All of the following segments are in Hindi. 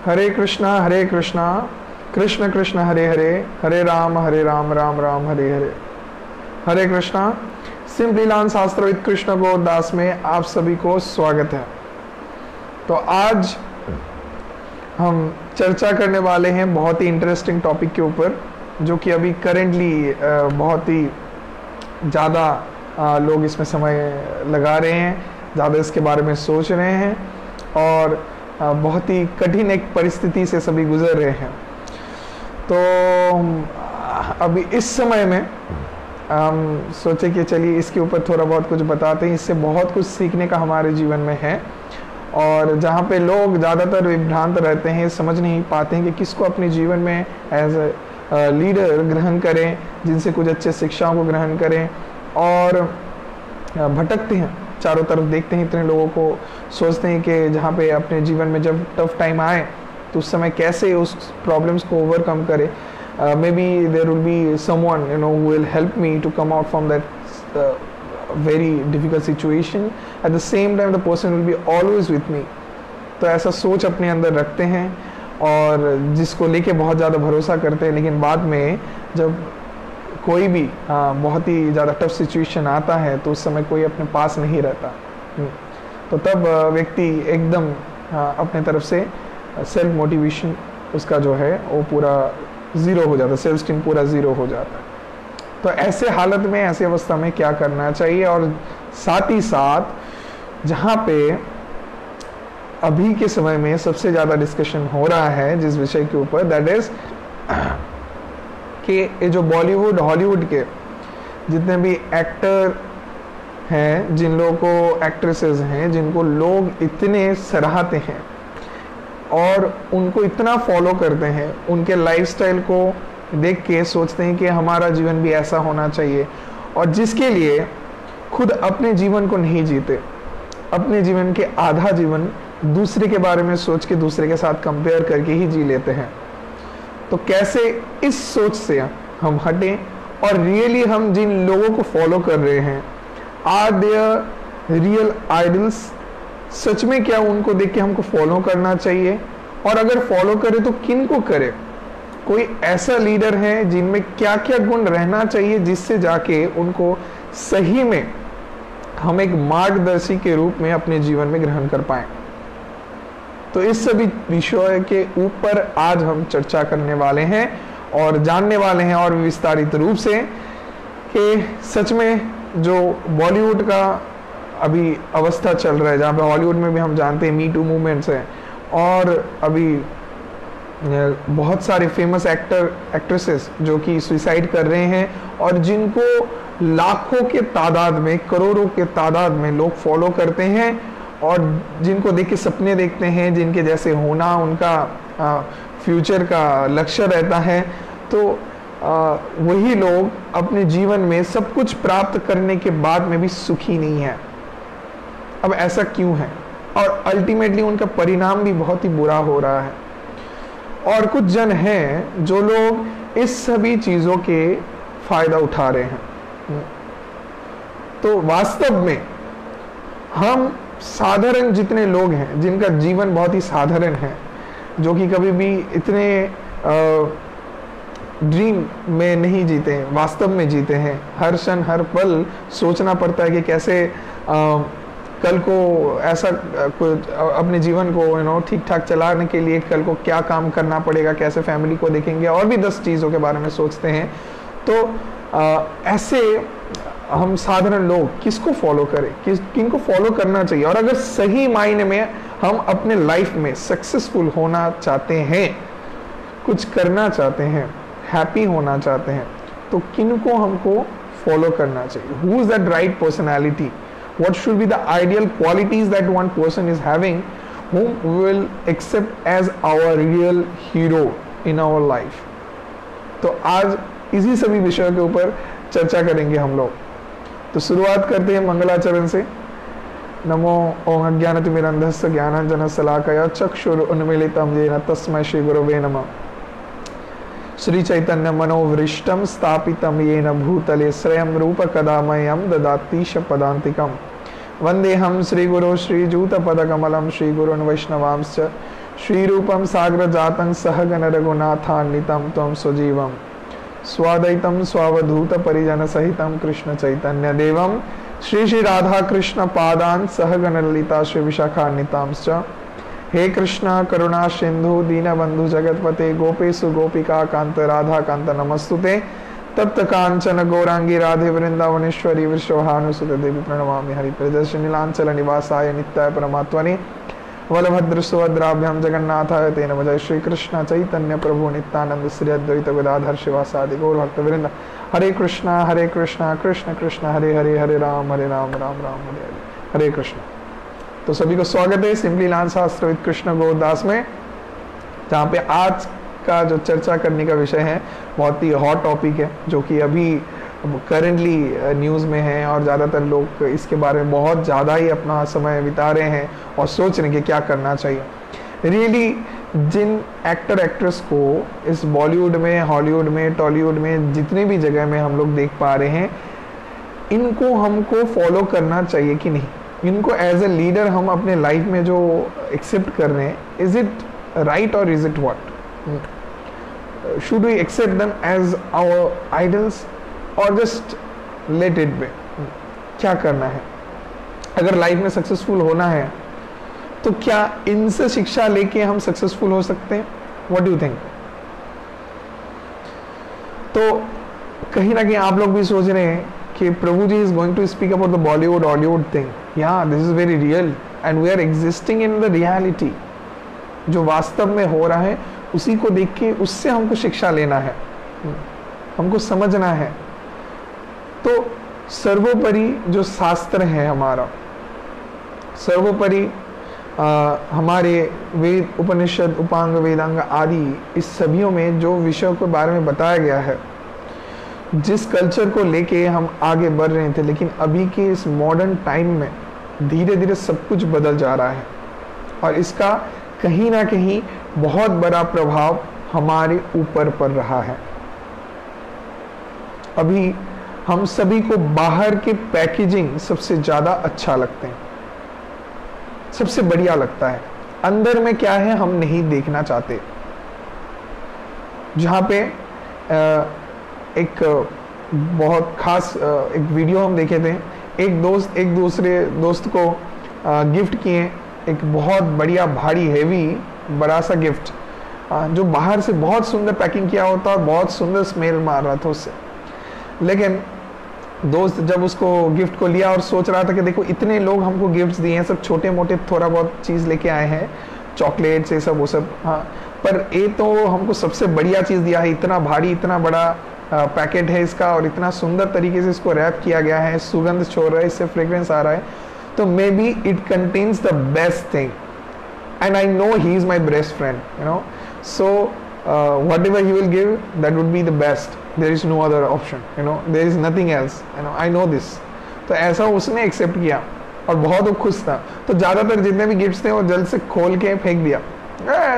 हरे कृष्णा कृष्ण कृष्ण हरे हरे, हरे राम राम राम हरे हरे। हरे कृष्णा। सिंपली लर्न शास्त्र विद कृष्ण गौरदास में आप सभी को स्वागत है। तो आज हम चर्चा करने वाले हैं बहुत ही इंटरेस्टिंग टॉपिक के ऊपर, जो कि अभी करेंटली बहुत ही ज़्यादा लोग इसमें समय लगा रहे हैं, ज़्यादा इसके बारे में सोच रहे हैं और बहुत ही कठिन एक परिस्थिति से सभी गुजर रहे हैं। तो अभी इस समय में हम सोचे कि चलिए इसके ऊपर थोड़ा बहुत कुछ बताते हैं, इससे बहुत कुछ सीखने का हमारे जीवन में है। और जहाँ पे लोग ज़्यादातर विभ्रांत रहते हैं, समझ नहीं पाते हैं कि किसको अपने जीवन में एज ए लीडर ग्रहण करें, जिनसे कुछ अच्छे शिक्षाओं को ग्रहण करें, और भटकते हैं चारों तरफ, देखते हैं इतने लोगों को, सोचते हैं कि जहाँ पे अपने जीवन में जब टफ टाइम आए तो उस समय कैसे उस प्रॉब्लम्स को ओवरकम करें। May be there will be someone who will help me to come out from that very difficult situation. At the same time the person will be always with me. तो ऐसा सोच अपने अंदर रखते हैं और जिसको लेके बहुत ज़्यादा भरोसा करते हैं, लेकिन बाद में जब कोई भी बहुत ही ज़्यादा टफ सिचुएशन आता है तो उस समय कोई अपने पास नहीं रहता। तो तब व्यक्ति एकदम अपने तरफ से सेल्फ मोटिवेशन उसका जो है वो पूरा ज़ीरो हो जाता है, सेल्फ स्टीम पूरा ज़ीरो हो जाता है। तो ऐसे हालत में, ऐसी अवस्था में क्या करना चाहिए, और साथ ही साथ जहाँ पे अभी के समय में सबसे ज़्यादा डिस्कशन हो रहा है जिस विषय के ऊपर, दैट इज कि ये जो बॉलीवुड हॉलीवुड के जितने भी एक्टर हैं, जिन लोगों को एक्ट्रेसेस हैं, जिनको लोग इतने सराहते हैं और उनको इतना फॉलो करते हैं, उनके लाइफस्टाइल को देख के सोचते हैं कि हमारा जीवन भी ऐसा होना चाहिए, और जिसके लिए खुद अपने जीवन को नहीं जीते, अपने जीवन के आधा जीवन दूसरे के बारे में सोच के, दूसरे के साथ कंपेयर करके ही जी लेते हैं। तो कैसे इस सोच से हम हटें और रियली हम जिन लोगों को फॉलो कर रहे हैं, आर देयर रियल आइडल्स, सच में क्या उनको देख के हमको फॉलो करना चाहिए, और अगर फॉलो करें तो किन को करें, कोई ऐसा लीडर है जिनमें क्या क्या गुण रहना चाहिए जिससे जाके उनको सही में हम एक मार्गदर्शी के रूप में अपने जीवन में ग्रहण कर पाए। तो इस सभी विषय के ऊपर आज हम चर्चा करने वाले हैं और जानने वाले हैं और विस्तारित रूप से कि सच में जो बॉलीवुड का अभी अवस्था चल रहा है, जहाँ पे हॉलीवुड में भी हम जानते हैं मी टू मूवमेंट्स हैं, और अभी बहुत सारे फेमस एक्टर एक्ट्रेसेस जो कि सुसाइड कर रहे हैं, और जिनको लाखों के तादाद में, करोड़ों के तादाद में लोग फॉलो करते हैं, और जिनको देख के सपने देखते हैं, जिनके जैसे होना उनका फ्यूचर का लक्ष्य रहता है। तो वही लोग अपने जीवन में सब कुछ प्राप्त करने के बाद में भी सुखी नहीं है। अब ऐसा क्यों है, और अल्टीमेटली उनका परिणाम भी बहुत ही बुरा हो रहा है। और कुछ जन हैं जो लोग इस सभी चीज़ों के फायदा उठा रहे हैं। तो वास्तव में हम साधारण जितने लोग हैं, जिनका जीवन बहुत ही साधारण है, जो कि कभी भी इतने ड्रीम में नहीं जीते हैं, वास्तव में जीते हैं, हर क्षण हर पल सोचना पड़ता है कि कैसे कल को ऐसा अपने जीवन को ठीक ठाक चलाने के लिए कल को क्या काम करना पड़ेगा, कैसे फैमिली को देखेंगे, और भी 10 चीज़ों के बारे में सोचते हैं। तो ऐसे हम साधारण लोग किसको फॉलो करें, किनको फॉलो करना चाहिए, और अगर सही मायने में हम अपने लाइफ में सक्सेसफुल होना चाहते हैं, कुछ करना चाहते हैं, हैप्पी होना चाहते हैं, तो किनको हमको फॉलो करना चाहिए। Who is that right personality, what should be the ideal qualities that one person is having, whom we will accept as our real hero in our life। तो आज इसी सभी विषयों के ऊपर चर्चा करेंगे हम लोग। तो शुरुआत करते हैं मंगलाचरण से। नमो ओम अज्ञानतिमिरन्धस्य ज्ञानाञ्जनशलाकया चक्षुरुन्मीलितं येन तस्मै श्री गुरवे नमः। श्री चैतन्य मनोवृष्टम स्थापितं येन भूतले स्वयं रूप कदा मह्यं ददातीश पदान्तिकम्। वंदेहम श्री गुरु श्रीजूत पदकमलम श्री गुरुन् वैष्णवांश्च श्रीरूपम साग्र जातं सहगन रघुनाथान्वितं त्वं सजीवं स्वाद्वैतं स्वावधूत परिजन सहितं कृष्ण चैतन्य देवं श्री श्री राधा कृष्ण पादान सहगन ललिता श्री विशाखान्वितांश्च। हे कृष्ण करुणा सिंधु दीनबंधु जगतपते गोपेशु गोपिका कांत राधा कांत नमस्तुते। तप्त कांचन गौरांगी राधे वृंदावनेश्वरी वृषभानुसुते देवी प्रणमामि हरिप्रदर्शिनी लांछन निवासाय नित्याय परमात्मने बलभद्र सुभद्राभ्याम जगन्नाथाय ते नमः। जय श्री कृष्ण चैतन्य प्रभु नित्यानंद श्री अद्वैत गदाधर शिवासादि गौर भक्त वृंद। हरे कृष्णा कृष्ण कृष्ण हरे हरे, हरे राम राम राम हरे हरे, हरे कृष्ण। तो सभी को स्वागत है सिंपली लर्न शास्त्र विद कृष्ण गौरदास में, जहाँ पे आज का जो चर्चा करने का विषय है बहुत ही हॉट टॉपिक है, जो कि अभी करेंटली न्यूज़ में है और ज़्यादातर लोग इसके बारे में बहुत ज़्यादा ही अपना समय बिता रहे हैं और सोच रहे हैं कि क्या करना चाहिए। रियली जिन एक्टर एक्ट्रेस को इस बॉलीवुड में, हॉलीवुड में, टॉलीवुड में, जितने भी जगह में हम लोग देख पा रहे हैं, इनको हमको फॉलो करना चाहिए कि नहीं? इनको एज ए लीडर हम अपने लाइफ में जो एक्सेप्ट कर रहे हैं, इज इट राइट और is it what? Should we accept them as our idols और जस्ट लेट इट बी? क्या करना है? अगर लाइफ में सक्सेसफुल होना है तो क्या इनसे शिक्षा लेके हम सक्सेसफुल हो सकते हैं? What do you think? तो कहीं ना कहीं आप लोग भी सोच रहे हैं कि Prabhu ji is going to speak about the Bollywood Hollywood thing. या this is very real and we are existing in the reality. जो वास्तव में हो रहा है उसी को देख के उससे हमको शिक्षा लेना है, हमको समझना है। तो सर्वोपरि जो शास्त्र है हमारा, सर्वोपरि हमारे वेद, उपनिषद, उपांग, वेदांग आदि, इस सभियों में जो विषयों के बारे में बताया गया है, जिस कल्चर को लेके हम आगे बढ़ रहे थे, लेकिन अभी के इस मॉडर्न टाइम में धीरे धीरे सब कुछ बदल जा रहा है और इसका कहीं ना कहीं बहुत बड़ा प्रभाव हमारे ऊपर पड़ रहा है। अभी हम सभी को बाहर के पैकेजिंग सबसे ज़्यादा अच्छा लगते हैं, सबसे बढ़िया लगता है। अंदर में क्या है हम नहीं देखना चाहते। जहाँ पे एक बहुत खास एक वीडियो हम देखे थे, एक दोस्त एक दूसरे दोस्त को गिफ्ट किए एक बहुत बढ़िया भारी हेवी बड़ा सा गिफ्ट, जो बाहर से बहुत सुंदर पैकिंग किया होता और बहुत सुंदर स्मेल मार रहा था उससे। लेकिन दोस्त जब उसको गिफ्ट को लिया और सोच रहा था कि देखो इतने लोग हमको गिफ्ट्स दिए हैं, सब छोटे मोटे थोड़ा बहुत चीज़ लेके आए हैं, चॉकलेट्स ये सब वो सब, हाँ, पर ये तो हमको सबसे बढ़िया चीज़ दिया है, इतना भारी इतना बड़ा पैकेट है इसका और इतना सुंदर तरीके से इसको रैप किया गया है, सुगंध छोड़ रहा है, इससे फ्रेग्रेंस आ रहा है, तो may be it contains the best thing and I know he is my best friend, you know, so whatever he will give, that would be the best. There is no other option, you know, there is nothing else, you know, I know this. तो ऐसा उसने एक्सेप्ट किया और बहुत वो खुश था। तो ज़्यादातर जितने भी गिफ्ट्स थे वो जल्द से खोल के फेंक दिया,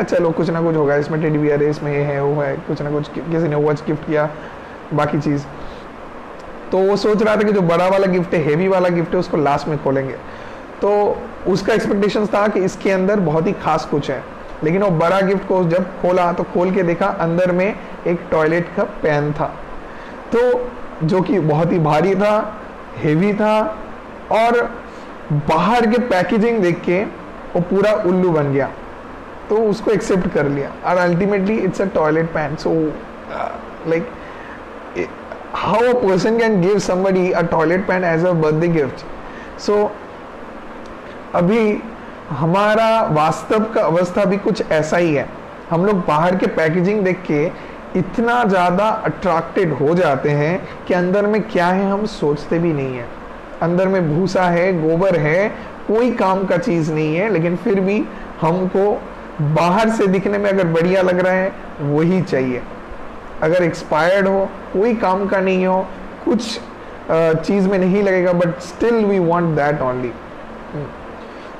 चलो कुछ ना कुछ होगा इसमें, टेडी बियर है, इसमें ये है वो है, कुछ ना कुछ किसी ने वॉच गिफ्ट किया, बाकी चीज़। तो वो सोच रहा था कि जो बड़ा वाला गिफ्ट है, हेवी वाला गिफ्ट है, उसको लास्ट में खोलेंगे। तो उसका एक्सपेक्टेशन था कि इसके अंदर बहुत ही खास कुछ है, लेकिन वो बड़ा गिफ्ट को जब खोला तो खोल के देखा अंदर में एक टॉयलेट का पैन था, तो जो कि बहुत ही भारी था, हेवी था और बाहर के पैकेजिंग देख के वो पूरा उल्लू बन गया, तो उसको एक्सेप्ट कर लिया और ultimately it's a toilet pan. So like how a person can give somebody a toilet pan as a birthday gift? So अभी हमारा वास्तव का अवस्था भी कुछ ऐसा ही है। हम लोग बाहर के पैकेजिंग देख के इतना ज़्यादा अट्रैक्टेड हो जाते हैं कि अंदर में क्या है हम सोचते भी नहीं है। अंदर में भूसा है, गोबर है, कोई काम का चीज़ नहीं है, लेकिन फिर भी हमको बाहर से दिखने में अगर बढ़िया लग रहा है वही चाहिए। अगर एक्सपायर्ड हो, कोई काम का नहीं हो, कुछ चीज़ में नहीं लगेगा, but still we want that only.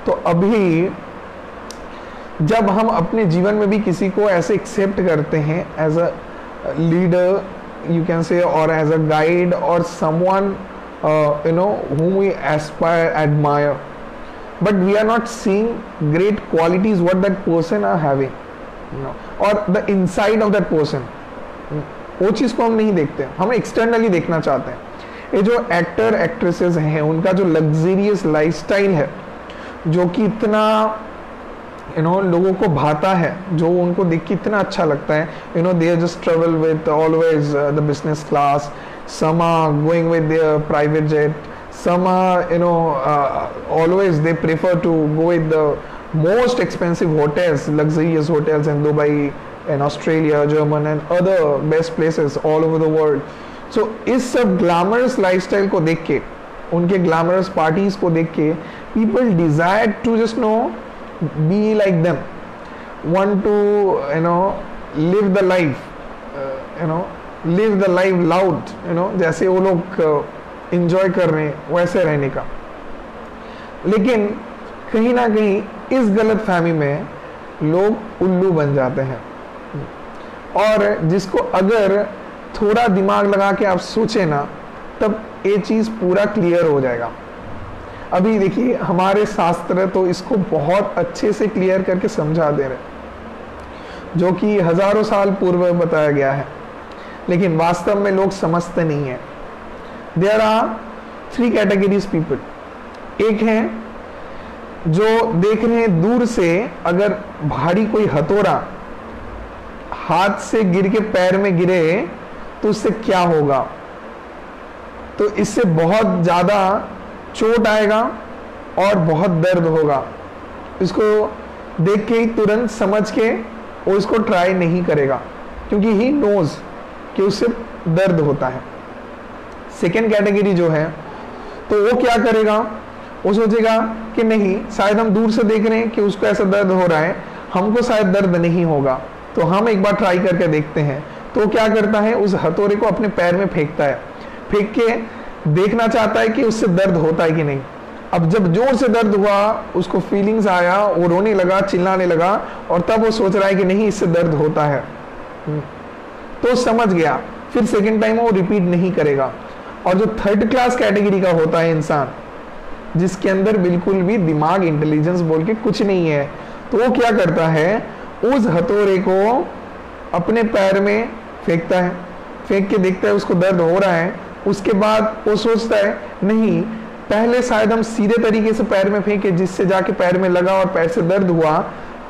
तो अभी जब हम अपने जीवन में भी किसी को ऐसे एक्सेप्ट करते हैं as a leader, you can say, और एज अ गाइड और someone you know whom we aspire, admire, but we are not seeing great qualities what that person are having, you know, or the inside of that person. वो चीज़ को हम नहीं देखते, हम एक्सटर्नली देखना चाहते हैं. ये जो एक्टर एक्ट्रेसेस हैं उनका जो लग्जरियस लाइफस्टाइल है, जो कि इतना लोगों को भाता है, जो उनको देख के इतना अच्छा लगता है, they just travel with always the business class, some are going with their private jet, some are always they prefer to go with the most expensive hotels, luxurious hotels in Dubai and Australia, German and other best places all over the world. So इस सब glamorous lifestyle को देख के, उनके glamorous parties को देख के, people desire to just be like them, want to live the life, live the life loud, जैसे वो लोग इंजॉय कर रहे हैं वैसे रहने का. लेकिन कहीं ना कहीं इस गलत फहमी में लोग उल्लू बन जाते हैं, और जिसको अगर थोड़ा दिमाग लगा के आप सोचे ना, तब ये चीज़ पूरा क्लियर हो जाएगा. अभी देखिए हमारे शास्त्र तो इसको बहुत अच्छे से क्लियर करके समझा दे रहे, जो कि हजारों साल पूर्व बताया गया है, लेकिन वास्तव में लोग समझते नहीं हैं. There are 3 categories people. एक है जो देख रहे हैं दूर से, अगर भारी कोई हथौड़ा हाथ से गिर के पैर में गिरे तो उससे क्या होगा, तो इससे बहुत ज़्यादा चोट आएगा और बहुत दर्द होगा. इसको देख के ही तुरंत समझ के वो इसको ट्राई नहीं करेगा, क्योंकि ही नोज कि उससे दर्द होता है. सेकेंड कैटेगरी जो है, तो वो क्या करेगा, वो सोचेगा कि नहीं, शायद हम दूर से देख रहे हैं कि उसको ऐसा दर्द हो रहा है, हमको शायद दर्द नहीं होगा, तो हम एक बार ट्राई करके देखते हैं. तो क्या करता है, उस हथौड़े को अपने पैर में फेंकता है, फेंक के देखना चाहता है कि उससे दर्द होता है कि नहीं. अब जब जोर से दर्द हुआ, उसको फीलिंग्स आया, वो रोने लगा, चिल्लाने लगा, और तब वो सोच रहा है कि नहीं, इससे दर्द होता है, तो समझ गया. फिर सेकेंड टाइम वो रिपीट नहीं करेगा. और जो थर्ड क्लास कैटेगरी का होता है इंसान, जिसके अंदर बिल्कुल भी दिमाग, इंटेलिजेंस बोल के कुछ नहीं है, तो वो क्या करता है, उस हथौड़े को अपने पैर में फेंकता है, फेंक के देखता है उसको दर्द हो रहा है. उसके बाद वो सोचता है नहीं, पहले शायद हम सीधे तरीके से पैर में फेंके, जिससे जाके पैर में लगा और पैर से दर्द हुआ,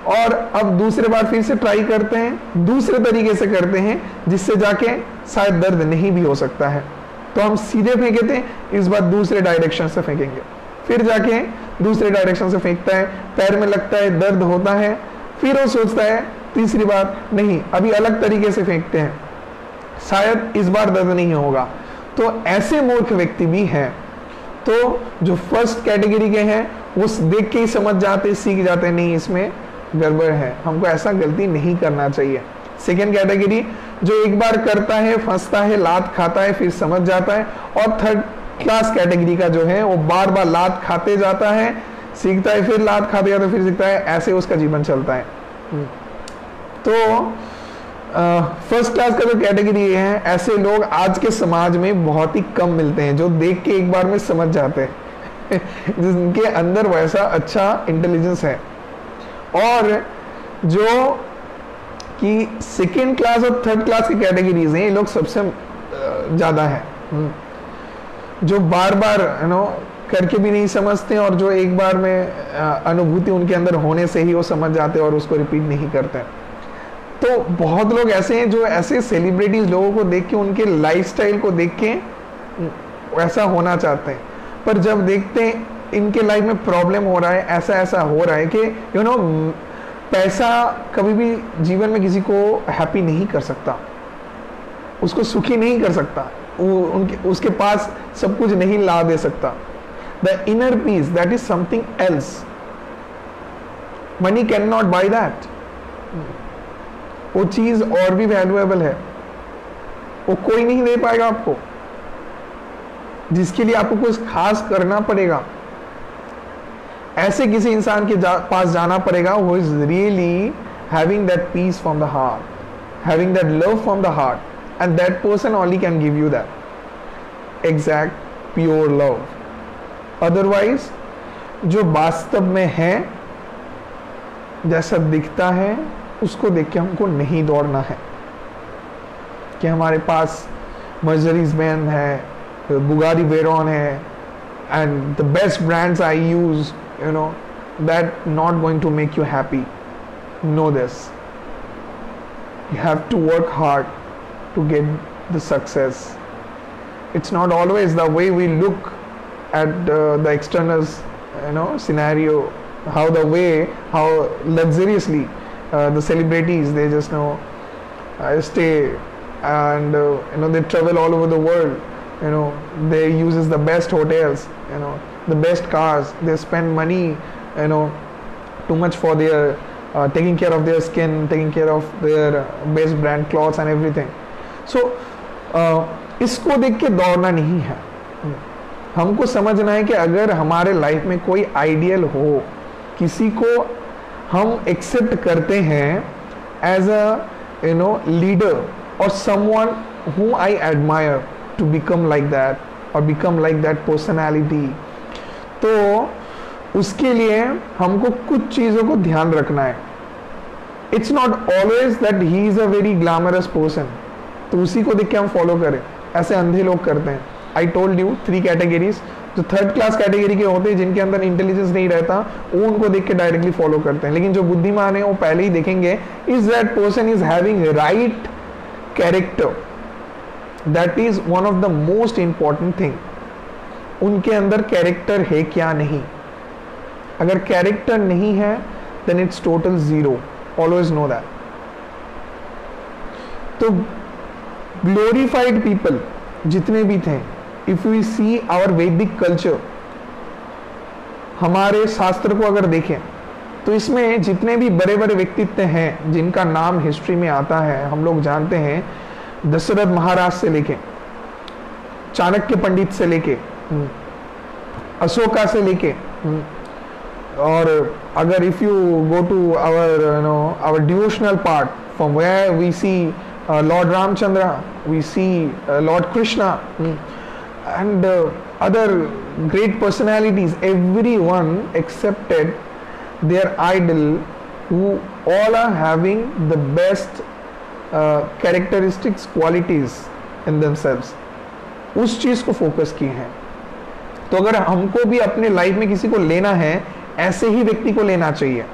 और अब दूसरे बार फिर से ट्राई करते हैं, दूसरे तरीके से करते हैं, जिससे जाके शायद दर्द नहीं भी हो सकता है. तो हम सीधे फेंके थे, इस बार दूसरे डायरेक्शन से फेंकेंगे, फिर जाके दूसरे डायरेक्शन से फेंकता है, पैर में लगता है, दर्द होता है, फिर वो सोचता है तीसरी बार नहीं, अभी अलग तरीके से फेंकते हैं, शायद इस बार दर्द नहीं होगा. तो ऐसे मूर्ख व्यक्ति भी हैं. तो जो फर्स्ट कैटेगरी के हैं वो देख के ही समझ जाते, सीख जाते हैं, नहीं इसमें गड़बड़ है, हमको ऐसा गलती नहीं करना चाहिए. सेकेंड कैटेगरी जो एक बार करता है, फंसता है, लात खाता है, फिर समझ जाता है. और थर्ड क्लास कैटेगरी का जो है वो बार बार लात खाते जाता है, सीखता है, फिर लात खाते जाता है, फिर सीखता है, ऐसे उसका जीवन चलता है. तो फर्स्ट क्लास का जो कैटेगरी है, ऐसे लोग आज के समाज में बहुत ही कम मिलते हैं, जो देख के एक बार में समझ जाते हैं जिनके अंदर वैसा अच्छा इंटेलिजेंस है. और जो कि सेकेंड क्लास और थर्ड क्लास की कैटेगरीज हैं, ये लोग सबसे ज़्यादा है, जो बार बार करके भी नहीं समझते, और जो एक बार में अनुभूति उनके अंदर होने से ही वो समझ जाते हैं और उसको रिपीट नहीं करते. तो बहुत लोग ऐसे हैं जो ऐसे सेलिब्रिटीज लोगों को देख के, उनके लाइफस्टाइल को देख के वैसा होना चाहते हैं, पर जब देखते हैं इनके लाइफ में प्रॉब्लम हो रहा है, ऐसा ऐसा हो रहा है कि पैसा कभी भी जीवन में किसी को हैप्पी नहीं कर सकता, उसको सुखी नहीं कर सकता, उसके पास सब कुछ नहीं ला दे सकता. The inner peace, that is something else. Money can not by that. वो चीज और भी वैल्यूएबल है, वो कोई नहीं दे पाएगा आपको, जिसके लिए आपको कुछ खास करना पड़ेगा. ऐसे किसी इंसान के पास जाना पड़ेगा who is really having that peace from the heart, having that love from the heart, and that person only can give you that exact pure love. Otherwise जो वास्तव में है, जैसा दिखता है, उसको देख के हमको नहीं दौड़ना है कि हमारे पास मर्सिडीज बेंज है, बुगारी वेरॉन है, and the best brands I use, you know, that not going to make you happy. Know this. You have to work hard to get the success. It's not always the way we look at the external, scenario, how luxuriously the celebrities, they just stay, and they travel all over the world. They uses the best hotels, the best cars. They spend money, too much for their taking care of their skin, taking care of their best brand clothes and everything. So इसको देख के दौड़ना नहीं है. हमको समझना है कि अगर हमारे लाइफ में कोई आइडियल हो, किसी को हम एक्सेप्ट करते हैं एज अ लीडर और someone whom I admire to become like that or become like that personality, तो उसके लिए हमको कुछ चीज़ों को ध्यान रखना है. It's not always that he is a very glamorous person, तो उसी को देख के हम फॉलो करें. ऐसे अंधे लोग करते हैं. I told you 3 categories. जो 3rd क्लास कैटेगरी के होते हैं, जिनके अंदर इंटेलिजेंस नहीं रहता, वो उनको देख के डायरेक्टली फॉलो करते हैं. लेकिन जो बुद्धिमान है वो पहले ही देखेंगे, is that person is having right character. That is one of the most important thing. उनके अंदर कैरेक्टर है क्या नहीं. अगर कैरेक्टर नहीं है, then it's total zero. Always know that. तो ग्लोरीफाइड पीपल जितने भी थे, if we see our Vedic culture, हमारे शास्त्र को अगर देखें तो इसमें जितने भी बड़े बड़े व्यक्तित्व हैं जिनका नाम हिस्ट्री में आता है, हम लोग जानते हैं, दशरथ महाराज से लेके, चाणक्य पंडित से लेके, अशोका से लेके, और अगर if you go to our devotional part, from where we see Lord Ramachandra, we see Lord Krishna, and other great personalities, everyone accepted their idol, who all are having the best characteristics, qualities in themselves. उस चीज को फोकस किए हैं. तो अगर हमको भी अपने लाइफ में किसी को लेना है, ऐसे ही व्यक्ति को लेना चाहिए.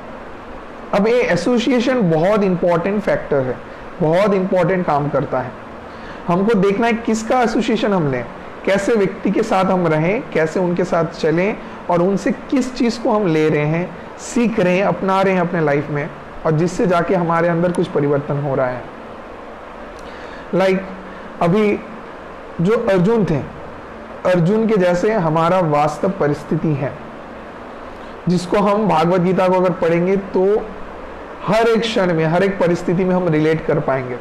अब ये एसोसिएशन बहुत इंपॉर्टेंट फैक्टर है, बहुत इंपॉर्टेंट काम करता है. हमको देखना है किसका एसोसिएशन हम लें, कैसे व्यक्ति के साथ हम रहें, कैसे उनके साथ चलें, और उनसे किस चीज़ को हम ले रहे हैं, सीख रहे हैं, अपना रहे हैं अपने लाइफ में, और जिससे जाके हमारे अंदर कुछ परिवर्तन हो रहा है. लाइक अभी जो अर्जुन थे, अर्जुन के जैसे हमारा वास्तव परिस्थिति है, जिसको हम भागवत गीता को अगर पढ़ेंगे तो हर एक क्षण में, हर एक परिस्थिति में हम रिलेट कर पाएंगे.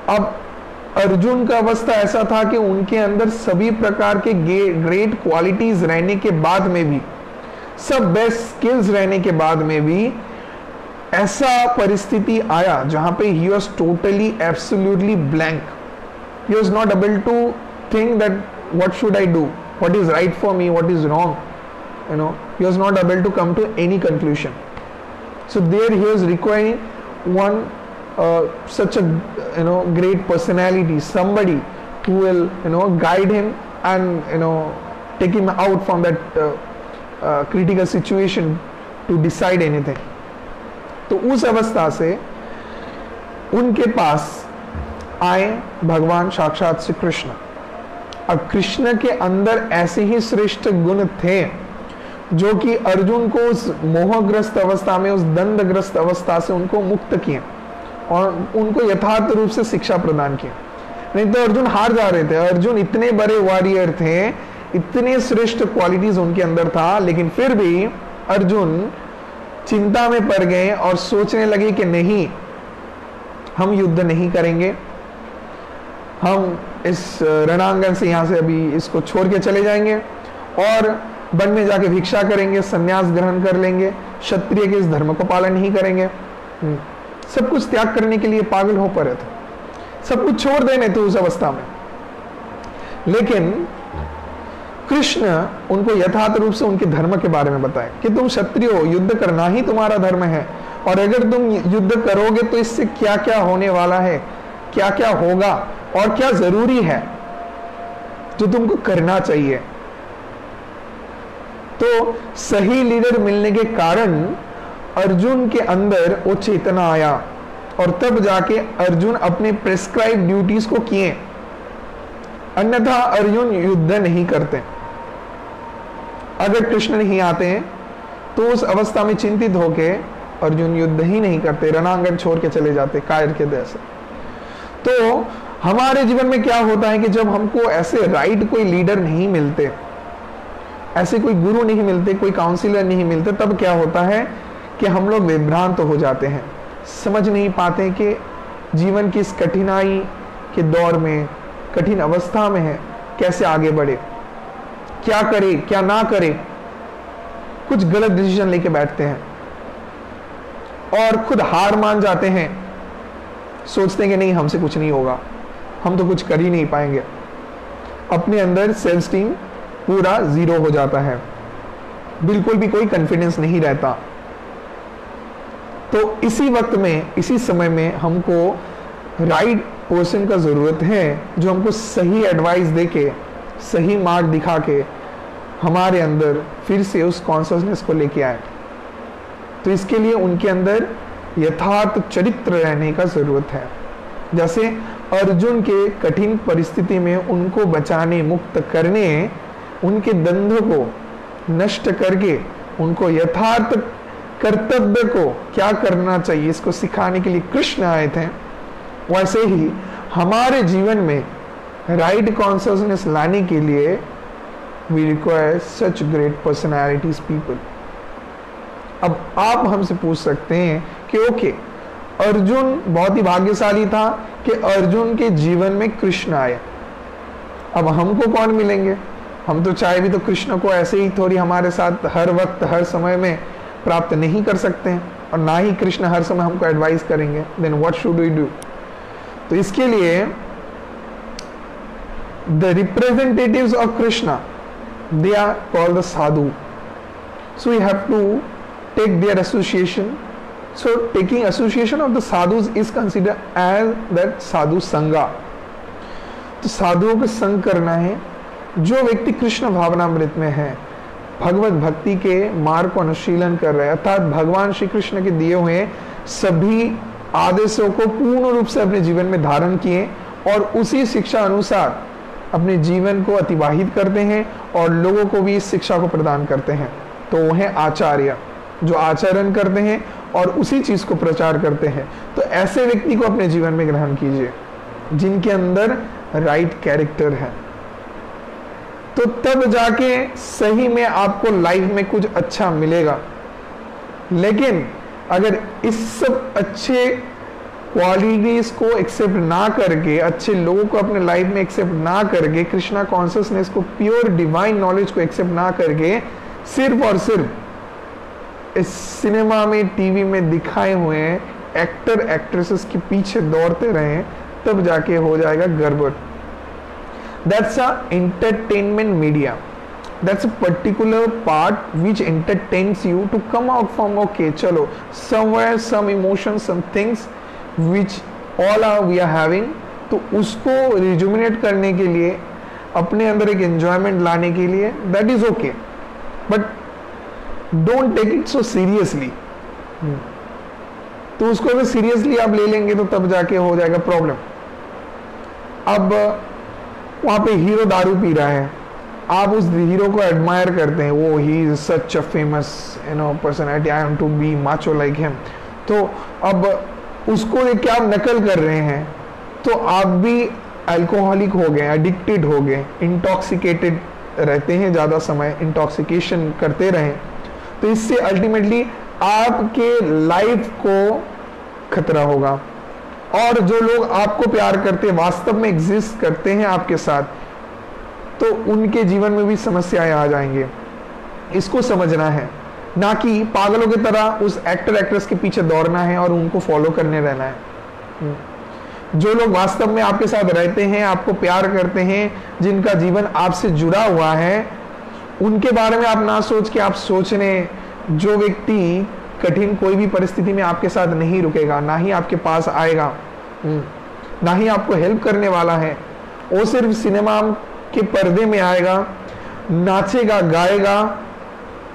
अब अर्जुन का अवस्था ऐसा था कि उनके अंदर सभी प्रकार के ग्रेट क्वालिटीज रहने के बाद में भी, सब बेस्ट स्किल्स रहने के बाद में भी, ऐसा परिस्थिति आया जहां पे he was totally absolutely blank. He was not able to think that what should I do, what is right for me, what is wrong. He was not able to come to any conclusion. So there he was requiring one such a great personality, somebody who will guide him and take him out from that critical situation to decide anything. तो उस अवस्था से उनके पास आए भगवान साक्षात श्री कृष्ण. अब कृष्ण के अंदर ऐसे ही श्रेष्ठ गुण थे जो कि अर्जुन को उस मोहग्रस्त अवस्था में, उस दंडग्रस्त अवस्था से उनको मुक्त किए और उनको यथार्थ रूप से शिक्षा प्रदान किए. नहीं तो अर्जुन हार जा रहे थे. अर्जुन इतने बड़े वॉरियर थे, इतने श्रेष्ठ क्वालिटीज उनके अंदर था, लेकिन फिर भी अर्जुन चिंता में पड़ गए और सोचने लगे कि नहीं, हम युद्ध नहीं करेंगे, हम इस रणांगन से यहाँ से अभी इसको छोड़ के चले जाएंगे और वन में जाके भिक्षा करेंगे, संन्यास ग्रहण कर लेंगे, क्षत्रिय के इस धर्म को पालन नहीं करेंगे. सब कुछ त्याग करने के लिए पागल हो पड़े थे, सब कुछ छोड़ देने थे उस अवस्था में. लेकिन कृष्ण उनको यथार्थ रूप से उनके धर्म के बारे में बताए कि तुम क्षत्रिय हो, युद्ध करना ही तुम्हारा धर्म है, और अगर तुम युद्ध करोगे तो इससे क्या क्या होने वाला है, क्या क्या होगा और क्या जरूरी है जो तुमको करना चाहिए। तो सही लीडर मिलने के कारण अर्जुन के अंदर वो चेतना आया, और तब जाके अर्जुन अपने प्रेस्क्राइब ड्यूटीज को किए, अन्यथा अर्जुन युद्ध नहीं करते। अगर कृष्ण नहीं आते हैं तो उस अवस्था में चिंतित होके अर्जुन युद्ध ही नहीं करते, रणांगन छोड़ के चले जाते कायर के जैसे। तो हमारे जीवन में क्या होता है कि जब हमको ऐसे राइट कोई लीडर नहीं मिलते, ऐसे कोई गुरु नहीं मिलते, कोई काउंसिलर नहीं मिलते, तब क्या होता है कि हम लोग विभ्रांत हो जाते हैं, समझ नहीं पाते कि जीवन की इस कठिनाई के दौर में, कठिन अवस्था में है, कैसे आगे बढ़े, क्या करे क्या ना करे। कुछ गलत डिसीजन लेके बैठते हैं और खुद हार मान जाते हैं, सोचते हैं कि नहीं हमसे कुछ नहीं होगा, हम तो कुछ कर ही नहीं पाएंगे। अपने अंदर सेल्फ स्टीम पूरा जीरो हो जाता है, बिल्कुल भी कोई कॉन्फिडेंस नहीं रहता। तो इसी वक्त में, इसी समय में हमको राइट पर्सन का जरूरत है जो हमको सही एडवाइस देके, सही मार्ग दिखा के हमारे अंदर फिर से उस कॉन्शियसनेस को लेके आए। तो इसके लिए उनके अंदर यथार्थ चरित्र रहने का जरूरत है। जैसे अर्जुन के कठिन परिस्थिति में उनको बचाने, मुक्त करने, उनके द्वंद्व को नष्ट करके उनको यथार्थ कर्तव्य को क्या करना चाहिए इसको सिखाने के लिए कृष्ण आए थे, वैसे ही हमारे जीवन में राइट कॉन्शियसनेस लाने के लिए we require such great personalities people. अब आप हमसे पूछ सकते हैं कि ओके, अर्जुन बहुत ही भाग्यशाली था कि अर्जुन के जीवन में कृष्ण आए, अब हमको कौन मिलेंगे? हम तो चाहे भी तो कृष्ण को ऐसे ही थोड़ी हमारे साथ हर वक्त हर समय में प्राप्त नहीं कर सकते हैं, और ना ही कृष्ण हर समय हमको एडवाइस करेंगे। Then what should we do? तो इसके लिए the representatives of Krishna, they are called the sadhu, so we have to take their association. So taking association of the sadhus is considered as that sadhu sangha. तो साधुओं को संग करना है। जो व्यक्ति कृष्ण भावनामृत में है, भगवत भक्ति के मार्ग को अनुशीलन कर रहे हैं, अर्थात भगवान श्री कृष्ण के दिए हुए सभी आदेशों को पूर्ण रूप से अपने जीवन में धारण किए और उसी शिक्षा अनुसार अपने जीवन को अतिवाहित करते हैं और लोगों को भी इस शिक्षा को प्रदान करते हैं, तो वह है आचार्य, जो आचरण करते हैं और उसी चीज को प्रचार करते हैं। तो ऐसे व्यक्ति को अपने जीवन में ग्रहण कीजिए जिनके अंदर राइट कैरेक्टर है, तो तब जाके सही में आपको लाइफ में कुछ अच्छा मिलेगा। लेकिन अगर इस सब अच्छे क्वालिटीज को एक्सेप्ट ना करके, अच्छे लोगों को अपने लाइफ में एक्सेप्ट ना करके, कृष्णा कॉन्शियसनेस को, प्योर डिवाइन नॉलेज को एक्सेप्ट ना करके, सिर्फ और सिर्फ इस सिनेमा में, टीवी में दिखाए हुए एक्टर एक्ट्रेसेस के पीछे दौड़ते रहें, तब जाके हो जाएगा गड़बड़। That's a entertainment media, that's a particular part which entertains you to come out from okay chalo somewhere some emotions, some things which all are we are having, तो उसको रिजुमिनेट करने के लिए, अपने अंदर एक एंजॉयमेंट लाने के लिए, that is okay, but don't take it so seriously. तो उसको अगर सीरियसली आप ले लेंगे तो तब जाके हो जाएगा प्रॉब्लम। अब वहां पे हीरो दारू पी रहा है, आप उस हीरो को एडमायर करते हैं, वो he is such a famous personality, I am to be macho like him, तो अब उसको देख के आप नकल कर रहे हैं, तो आप भी अल्कोहलिक हो गए, एडिक्टेड हो गए, इंटॉक्सिकेटेड रहते हैं, ज़्यादा समय इंटॉक्सिकेशन करते रहें, तो इससे अल्टीमेटली आपके लाइफ को खतरा होगा। और जो लोग आपको प्यार करते हैं, वास्तव में एग्जिस्ट करते हैं आपके साथ, तो उनके जीवन में भी समस्याएं आ जाएंगे। इसको समझना है, ना कि पागलों की तरह उस एक्टर एक्ट्रेस के पीछे दौड़ना है और उनको फॉलो करने रहना है। जो लोग वास्तव में आपके साथ रहते हैं, आपको प्यार करते हैं, जिनका जीवन आपसे जुड़ा हुआ है, उनके बारे में आप ना सोच के आप सोच रहे, जो व्यक्ति कठिन कोई भी परिस्थिति में आपके साथ नहीं रुकेगा, ना ही आपके पास आएगा, ना ही आपको हेल्प करने वाला है, वो सिर्फ सिनेमा के पर्दे में आएगा, नाचेगा, गाएगा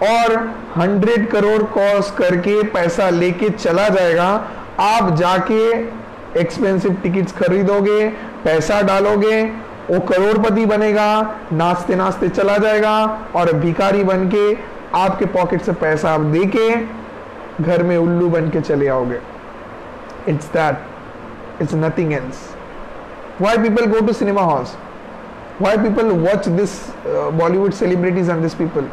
और 100 करोड़ कॉस्ट करके पैसा लेके चला जाएगा। आप जाके एक्सपेंसिव टिकट्स खरीदोगे, पैसा डालोगे, वो करोड़पति बनेगा, नाचते नाचते चला जाएगा और भिखारी बन के आपके पॉकेट से पैसा आप देके घर में उल्लू बन के चले आओगे। It's that, it's nothing else. Why people go to cinema halls? Why people watch this Bollywood celebrities and these people?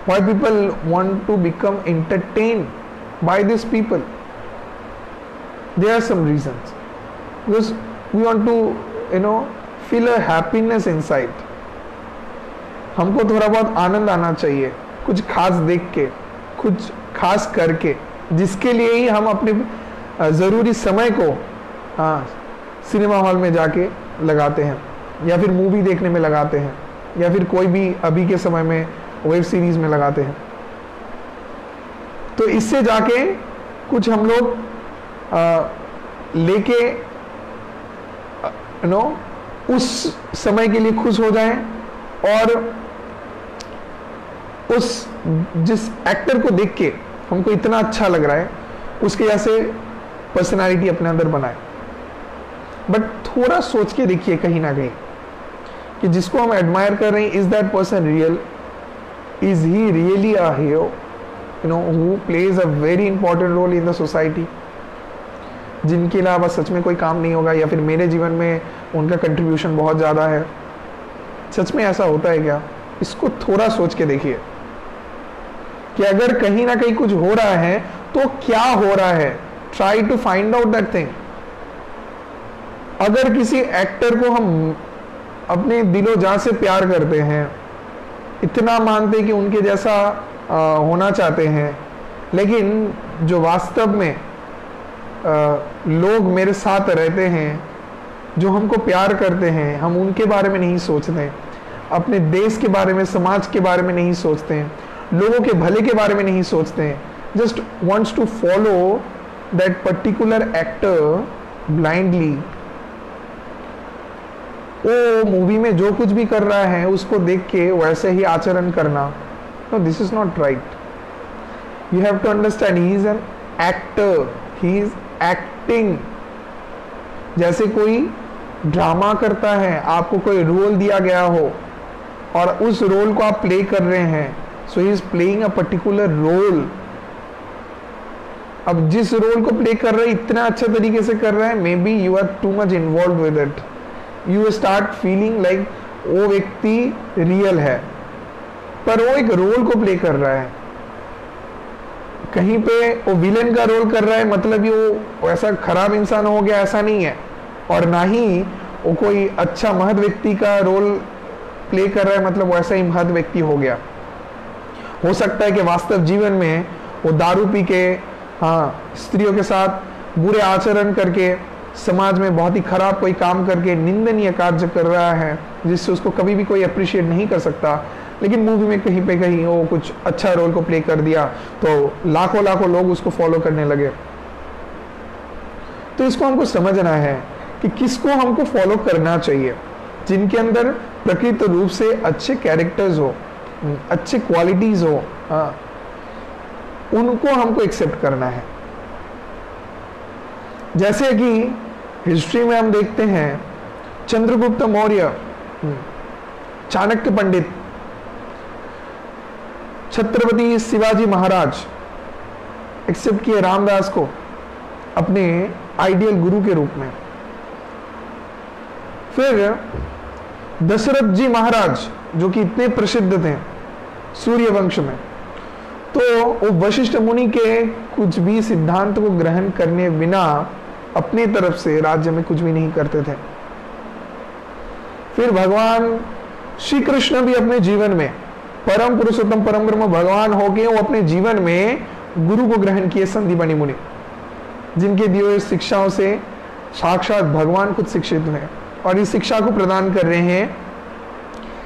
Why people want to become entertained by these people? There are some reasons. Because we want to, feel a happiness inside. हमको थोड़ा बहुत आनंद आना चाहिए, कुछ खास देख के, कुछ खास करके, जिसके लिए ही हम अपने ज़रूरी समय को सिनेमा हॉल में जाके लगाते हैं, या फिर मूवी देखने में लगाते हैं, या फिर कोई भी अभी के समय में वेब सीरीज में लगाते हैं। तो इससे जाके कुछ हम लोग लेके उस समय के लिए खुश हो जाएं और उस जिस एक्टर को देख के हमको इतना अच्छा लग रहा है उसके जैसे पर्सनालिटी अपने अंदर बनाए। बट थोड़ा सोच के देखिए कहीं ना कहीं कि जिसको हम एडमायर कर रहे हैं, is that person real? Is he really a hero who plays a very important role in the society, जिनके अलावा सच में कोई काम नहीं होगा, या फिर मेरे जीवन में उनका कंट्रीब्यूशन बहुत ज़्यादा है? सच में ऐसा होता है क्या? इसको थोड़ा सोच के देखिए कि अगर कहीं ना कहीं कुछ हो रहा है तो क्या हो रहा है। Try to find out that thing. अगर किसी एक्टर को हम अपने दिलो जान से प्यार करते हैं, इतना मानते कि उनके जैसा होना चाहते हैं, लेकिन जो वास्तव में लोग मेरे साथ रहते हैं, जो हमको प्यार करते हैं, हम उनके बारे में नहीं सोचते, अपने देश के बारे में, समाज के बारे में नहीं सोचते हैं, लोगों के भले के बारे में नहीं सोचते हैं, just wants to follow that particular actor blindly. वो मूवी में जो कुछ भी कर रहा है उसको देख के वैसे ही आचरण करना, no, this is not right. You have to understand, he is an actor, he is acting. जैसे कोई ड्रामा करता है, आपको कोई रोल दिया गया हो और उस रोल को आप प्ले कर रहे हैं, so he is playing a particular role. अब जिस रोल को प्ले कर रहे हैं इतना अच्छे तरीके से कर रहे हैं, may be you are too much involve with it, you start feeling like वो व्यक्ति रियल है, पर वो एक रोल को प्ले कर रहा है। कहीं पे वो विलेन का रोल कर रहा है, मतलब ये वो ऐसा खराब इंसान हो गया, ऐसा नहीं है, और ना ही वो कोई अच्छा महत व्यक्ति का रोल प्ले कर रहा है, मतलब वैसा ही महत व्यक्ति हो गया। हो सकता है कि वास्तव जीवन में वो दारू पी के, स्त्रियों के साथ बुरे आचरण करके, समाज में बहुत ही खराब कोई काम करके निंदनीय कार्य कर रहा है, जिससे उसको कभी भी कोई अप्रिशिएट नहीं कर सकता, लेकिन मूवी में कहीं पे कहीं वो कुछ अच्छा रोल को प्ले कर दिया तो लाखों लाखों लोग उसको फॉलो करने लगे। तो इसको हमको समझना है कि किसको हमको फॉलो करना चाहिए, जिनके अंदर प्रकृत रूप से अच्छे कैरेक्टर्स हो, अच्छे क्वालिटीज हो, उनको हमको एक्सेप्ट करना है। जैसे कि हिस्ट्री में हम देखते हैं, चंद्रगुप्त मौर्य, चाणक्य पंडित, छत्रपति शिवाजी महाराज एक्सेप्ट किए रामदास को अपने आइडियल गुरु के रूप में। फिर दशरथ जी महाराज जो कि इतने प्रसिद्ध थे सूर्य वंश में, तो वो वशिष्ठ मुनि के कुछ भी सिद्धांत को ग्रहण करने बिना अपनी तरफ से राज्य में कुछ भी नहीं करते थे। फिर भगवान श्री कृष्ण भी अपने जीवन में परम पुरुषोत्तम परम ब्रह्म भगवान होके वो अपने जीवन में गुरु को ग्रहण किए, संदीपनी मुनि, जिनके दिए हुए शिक्षाओं से साक्षात भगवान खुद शिक्षित हैं और इस शिक्षा को प्रदान कर रहे हैं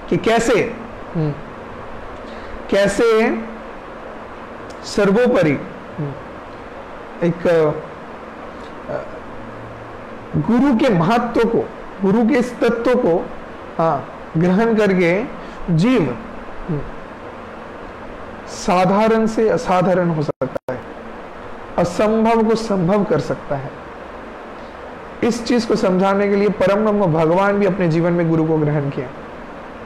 कि कैसे कैसे सर्वोपरि एक गुरु के महत्व को, गुरु के इस तत्व को ग्रहण करके जीव साधारण से असाधारण हो सकता है, असंभव को संभव कर सकता है। इस चीज को समझाने के लिए परम ब्रह्म भगवान भी अपने जीवन में गुरु को ग्रहण किया,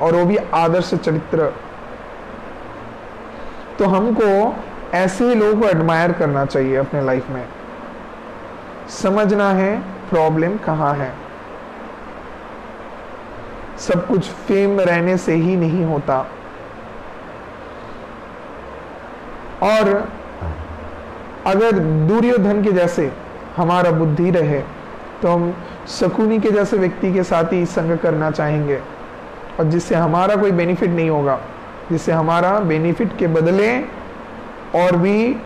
और वो भी आदर्श चरित्र। तो हमको ऐसे ही लोगों को एडमायर करना चाहिए अपने लाइफ में। समझना है प्रॉब्लम कहाँ है। सब कुछ फेम रहने से ही नहीं होता, और अगर दुर्योधन के जैसे हमारा बुद्धि रहे तो हम शकुनी के जैसे व्यक्ति के साथ ही संग करना चाहेंगे, और जिससे हमारा कोई बेनिफिट नहीं होगा, जिससे हमारा बेनिफिट के बदले और भी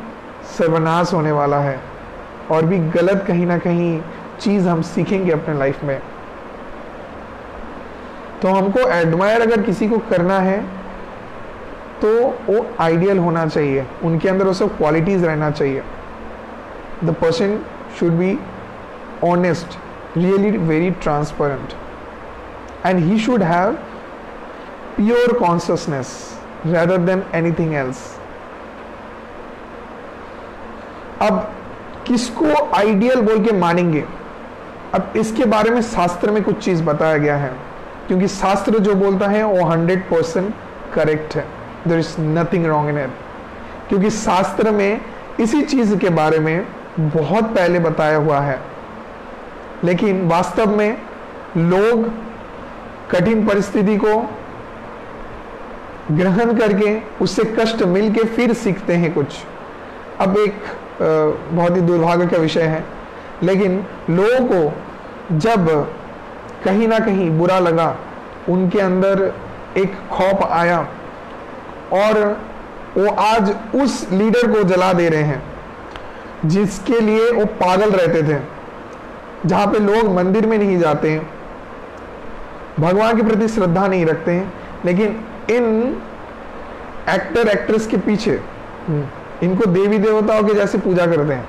सर्वनाश होने वाला है, और भी गलत कहीं ना कहीं चीज हम सीखेंगे अपने लाइफ में। तो हमको एडमायर अगर किसी को करना है तो वो आइडियल होना चाहिए, उनके अंदर वो सब क्वालिटीज रहना चाहिए। The person should be honest, really very transparent, and he should have pure consciousness rather than anything else। अब किसको आइडियल बोल के मानेंगे? अब इसके बारे में शास्त्र में कुछ चीज बताया गया है, क्योंकि शास्त्र जो बोलता है वो 100% करेक्ट है। There is nothing wrong in it, क्योंकि शास्त्र में इसी चीज के बारे में बहुत पहले बताया हुआ है। लेकिन वास्तव में लोग कठिन परिस्थिति को ग्रहण करके उससे कष्ट मिलके फिर सीखते हैं कुछ। अब एक बहुत ही दुर्भाग्य का विषय है, लेकिन लोगों को जब कहीं ना कहीं बुरा लगा, उनके अंदर एक खौफ आया, और वो आज उस लीडर को जला दे रहे हैं जिसके लिए वो पागल रहते थे, जहाँ पे लोग मंदिर में नहीं जाते हैं, भगवान के प्रति श्रद्धा नहीं रखते हैं, लेकिन इन एक्टर एक्ट्रेस के पीछे इनको देवी देवताओं के जैसे पूजा करते हैं।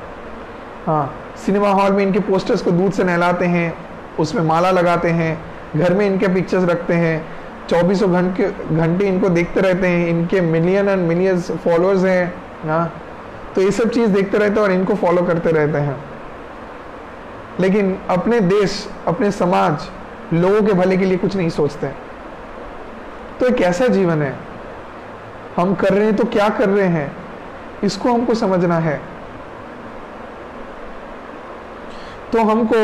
हाँ, सिनेमा हॉल में इनके पोस्टर्स को दूध से नहलाते हैं, उसमें माला लगाते हैं, घर में इनके पिक्चर्स रखते हैं, 24 घंटे इनको देखते रहते हैं, इनके मिलियन एंड मिलियंस फॉलोअर्स हैं। हाँ, तो ये सब चीज़ देखते रहते हैं और इनको फॉलो करते रहते हैं। लेकिन अपने देश, अपने समाज, लोगों के भले के लिए कुछ नहीं सोचते। तो एक ऐसा जीवन है, हम कर रहे हैं तो क्या कर रहे हैं, इसको हमको समझना है। तो हमको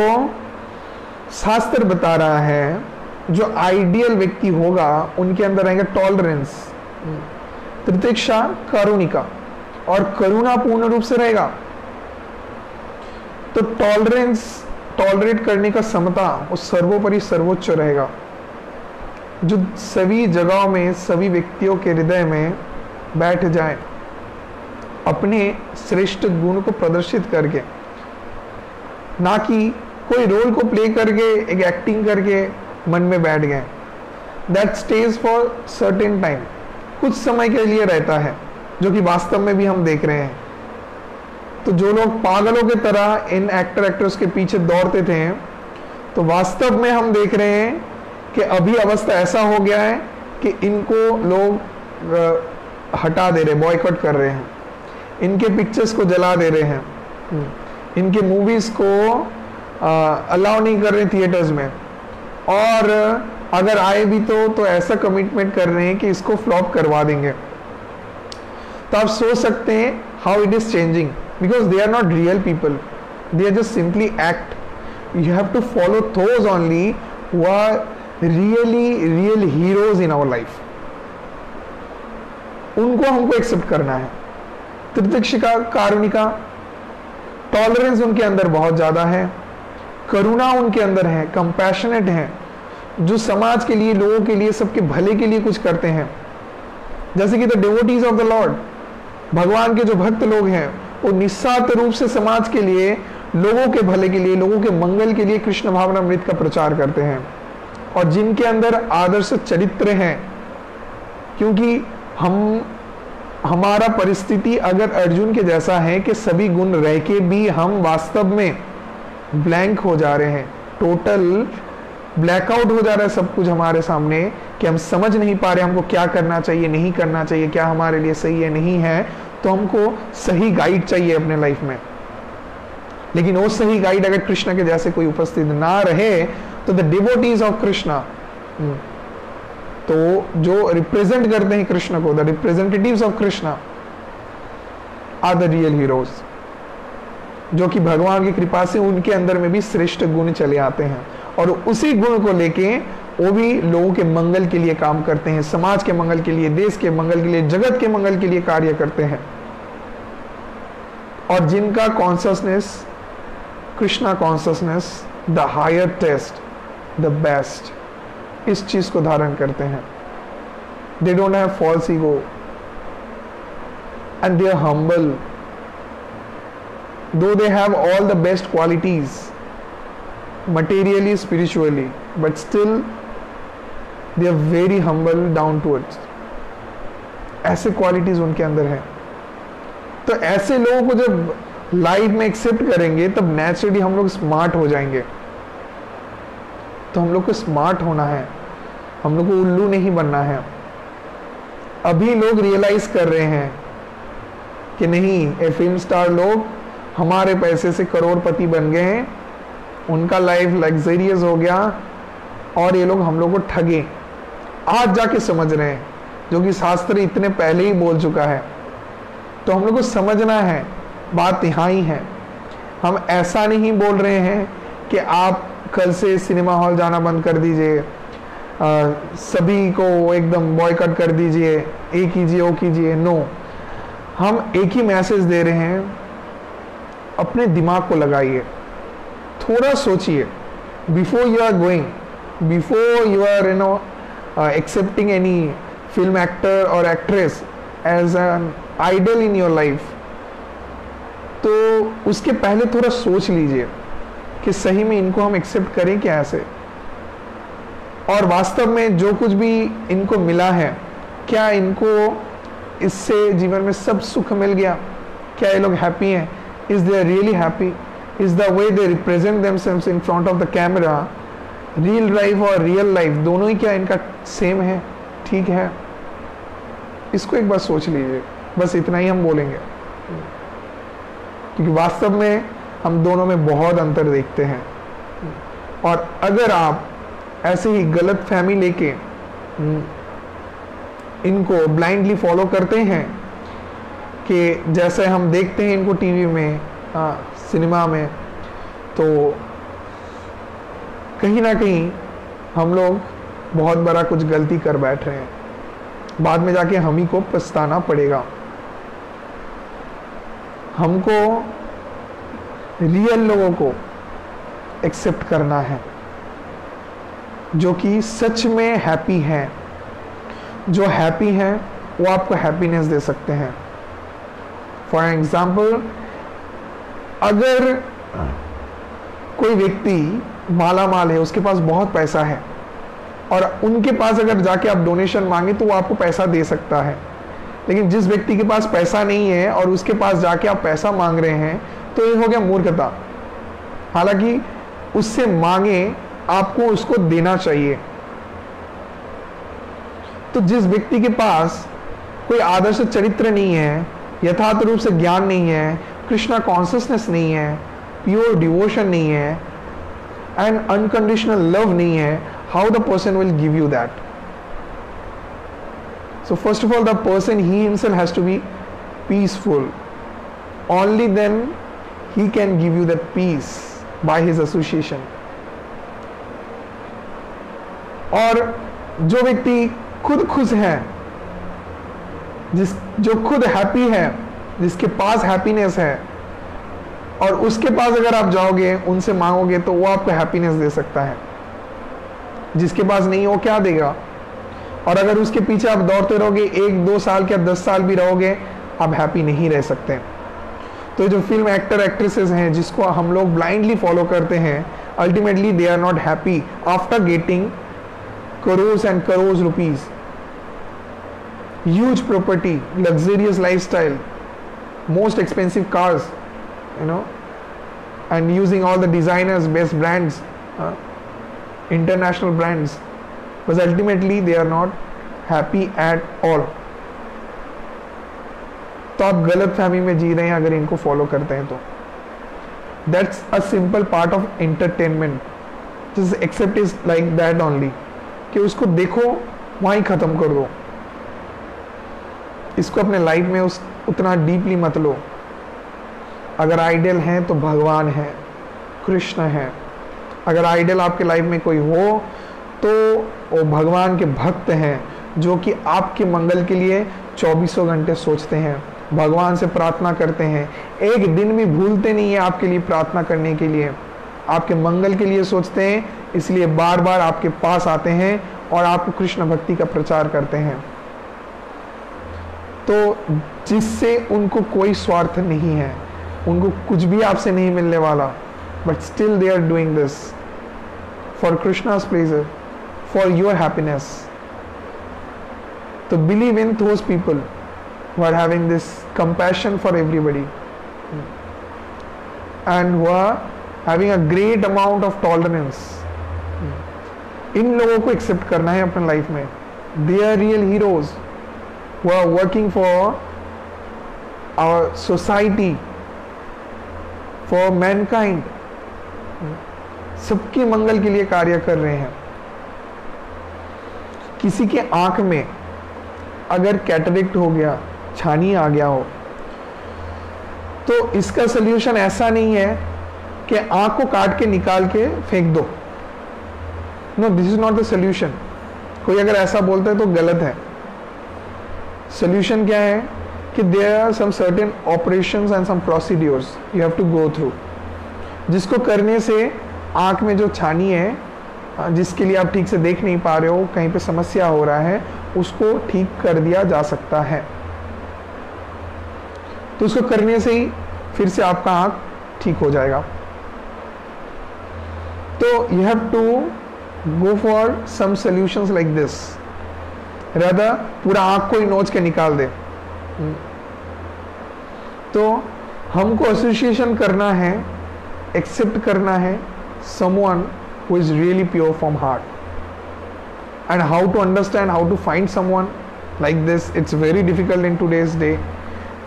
शास्त्र बता रहा है जो आइडियल व्यक्ति होगा उनके अंदर रहेगा टॉलरेंस, तितिक्षा, करुणिका, और करुणा पूर्ण रूप से रहेगा। तो टॉलरेट करने का क्षमता वो सर्वोपरि सर्वोच्च रहेगा, जो सभी जगहों में, सभी व्यक्तियों के हृदय में बैठ जाए, अपने श्रेष्ठ गुण को प्रदर्शित करके, ना कि कोई रोल को प्ले करके, एक एक्टिंग करके मन में बैठ गए। That stage for certain time, कुछ समय के लिए रहता है, जो कि वास्तव में भी हम देख रहे हैं। तो जो लोग पागलों की तरह इन एक्टर एक्ट्रेस के पीछे दौड़ते थे, तो वास्तव में हम देख रहे हैं कि अभी अवस्था ऐसा हो गया है कि इनको लोग हटा दे रहे, बॉयकॉट कर रहे हैं, इनके पिक्चर्स को जला दे रहे हैं, इनके मूवीज को अलाउ नहीं कर रहे थिएटर्स में, और अगर आए भी तो ऐसा कमिटमेंट कर रहे हैं कि इसको फ्लॉप करवा देंगे। तो आप सोच सकते हैं how it is changing, because they are not real people, they are just simply act. You have to follow those only who are real heroes in our life. उनको हमको एक्सेप्ट करना है। तितिक्षा, कारुणिका, टॉलरेंस उनके अंदर बहुत ज्यादा है, करुणा उनके अंदर है, कंपैशनेट है, जो समाज के लिए, लोगों के लिए, सबके भले के लिए कुछ करते हैं। जैसे कि the devotees of the Lord, भगवान के जो भक्त लोग हैं, वो निस्वार्थ रूप से समाज के लिए लोगों के भले के लिए, लोगों के मंगल के लिए कृष्ण भावनामृत का प्रचार करते हैं, और जिनके अंदर आदर्श चरित्र हैं। क्योंकि हमारा परिस्थिति अगर अर्जुन के जैसा है कि सभी गुण रह के भी हम वास्तव में ब्लैंक हो जा रहे हैं, टोटल ब्लैकआउट हो जा रहा है सब कुछ हमारे सामने, कि हम समझ नहीं पा रहे हमको क्या करना चाहिए, नहीं करना चाहिए, क्या हमारे लिए सही है, नहीं है, तो हमको सही गाइड चाहिए अपने लाइफ में। लेकिन वो सही गाइड अगर कृष्ण के जैसे कोई उपस्थित ना रहे, तो द डिवोटीज ऑफ कृष्णा, तो जो रिप्रेजेंट करते हैं कृष्ण को, the representatives of Krishna are the real heroes, जो कि भगवान की कृपा से उनके अंदर में भी श्रेष्ठ गुण चले आते हैं, और उसी गुण को लेके वो भी लोगों के मंगल के लिए काम करते हैं, समाज के मंगल के लिए, देश के मंगल के लिए, जगत के मंगल के लिए कार्य करते हैं। और जिनका consciousness, Krishna consciousness, the higher taste, the best, इस चीज को धारण करते हैं। They don't have false ego and they are humble, though they have all the best qualities materially, spiritually, but still they are very humble, down to earth. ऐसे क्वालिटीज उनके अंदर है। तो ऐसे लोगों को जब लाइफ में एक्सेप्ट करेंगे तब नेचुरली हम लोग स्मार्ट हो जाएंगे। तो हम लोग को स्मार्ट होना है, हम लोग को उल्लू नहीं बनना है। अभी लोग रियलाइज कर रहे हैं कि नहीं, ये फिल्म स्टार लोग हमारे पैसे से करोड़पति बन गए हैं, उनका लाइफ लग्जरियस हो गया, और ये लोग हम लोग को ठगे। आज जाके समझ रहे हैं, जो कि शास्त्र इतने पहले ही बोल चुका है। तो हम लोग को समझना है, बात यहाँ ही है। हम ऐसा नहीं बोल रहे हैं कि आप कल से सिनेमा हॉल जाना बंद कर दीजिए, सभी को एकदम बॉयकॉट कर दीजिए, ये कीजिए वो कीजिए। नो, हम एक ही मैसेज दे रहे हैं, अपने दिमाग को लगाइए, थोड़ा सोचिए before you are going, before you are accepting any film actor or actress as an idol in your life. तो उसके पहले थोड़ा सोच लीजिए कि सही में इनको हम एक्सेप्ट करें क्या ऐसे, और वास्तव में जो कुछ भी इनको मिला है, क्या इनको इससे जीवन में सब सुख मिल गया, क्या ये लोग हैप्पी हैं? Is they really happy? Is the way they represent themselves in front of the camera, real life और real life दोनों ही क्या इनका सेम है, ठीक है? इसको एक बार सोच लीजिए, बस इतना ही हम बोलेंगे, क्योंकि वास्तव में हम दोनों में बहुत अंतर देखते हैं। और अगर आप ऐसे ही गलत फहमी लेके इनको ब्लाइंडली फॉलो करते हैं, कि जैसे हम देखते हैं इनको टीवी में, सिनेमा में, तो कहीं ना कहीं हम लोग बहुत बड़ा कुछ गलती कर बैठ रहे हैं, बाद में जाके हम ही को पछताना पड़ेगा। हमको रियल लोगों को एक्सेप्ट करना है, जो कि सच में हैप्पी हैं। जो हैप्पी हैं वो आपको हैप्पीनेस दे सकते हैं। फॉर एग्जाम्पल, अगर कोई व्यक्ति माला माल है, उसके पास बहुत पैसा है, और उनके पास अगर जाके आप डोनेशन मांगे तो वो आपको पैसा दे सकता है। लेकिन जिस व्यक्ति के पास पैसा नहीं है और उसके पास जाके आप पैसा मांग रहे हैं, तो ये हो गया मूर्खता। हालांकि उससे मांगे, आपको उसको देना चाहिए। तो जिस व्यक्ति के पास कोई आदर्श चरित्र नहीं है, यथार्थ रूप से ज्ञान नहीं है, कृष्णा कॉन्शियसनेस नहीं है, प्योर डिवोशन नहीं है, एंड अनकंडीशनल लव नहीं है, how the person will give you that? So first of all, the person he himself has to be peaceful, only then he can give you that peace by his association. और जो व्यक्ति खुद खुश है, जो खुद हैप्पी है, जिसके पास हैप्पीनेस है, और उसके पास अगर आप जाओगे, उनसे मांगोगे, तो वो आपको हैप्पीनेस दे सकता है। जिसके पास नहीं, वो क्या देगा? और अगर उसके पीछे आप दौड़ते रहोगे, 1-2 साल या 10 साल भी रहोगे, आप हैप्पी नहीं रह सकते। तो जो फिल्म एक्टर एक्ट्रेसेस हैं जिसको हम लोग ब्लाइंडली फॉलो करते हैं, ultimately they are not happy after getting crores and crores rupees, huge property, luxurious lifestyle, most expensive cars, you know, and using all the designers, best brands, international brands, but ultimately they are not happy at all. तो आप गलत फहमी में जी रहे हैं अगर इनको फॉलो करते हैं तो. That's a simple part of entertainment. Just accept is like that only. कि उसको देखो वहीं खत्म कर दो, इसको अपने लाइफ में उतना डीपली मत लो. अगर आइडल हैं तो भगवान है, कृष्ण है. अगर आइडल आपके लाइफ में कोई हो तो वो भगवान के भक्त हैं जो कि आपके मंगल के लिए 24 घंटे सोचते हैं, भगवान से प्रार्थना करते हैं, एक दिन भी भूलते नहीं है आपके लिए प्रार्थना करने के लिए, आपके मंगल के लिए सोचते हैं, इसलिए बार बार आपके पास आते हैं और आपको कृष्ण भक्ति का प्रचार करते हैं. तो जिससे उनको कोई स्वार्थ नहीं है, उनको कुछ भी आपसे नहीं मिलने वाला, but still they are doing this for Krishna's pleasure, for your happiness. तो believe in those people who are having this compassion for everybody and who are having a great amount of tolerance. इन लोगों को एक्सेप्ट करना है अपने लाइफ में. They are real heroes who are working for our society, for mankind. सबके मंगल के लिए कार्य कर रहे हैं. किसी के आंख में अगर कैटरेक्ट हो गया, छानी आ गया हो, तो इसका सोल्यूशन ऐसा नहीं है कि आंख को काट के निकाल के फेंक दो. No, this is not the solution. कोई अगर ऐसा बोलता है तो गलत है. सोल्यूशन क्या है कि there are some certain operations and some procedures you have to go through, जिसको करने से आंख में जो छानी है, जिसके लिए आप ठीक से देख नहीं पा रहे हो, कहीं पे समस्या हो रहा है, उसको ठीक कर दिया जा सकता है. तो उसको करने से ही फिर से आपका आंख ठीक हो जाएगा. तो you have to go for some solutions like this, rather पूरा आंख को ही नोच के निकाल दे. तो हमको एसोसिएशन करना है, एक्सेप्ट करना है someone who is really pure from heart. And how to understand, how to find someone like this, it's very difficult in today's day.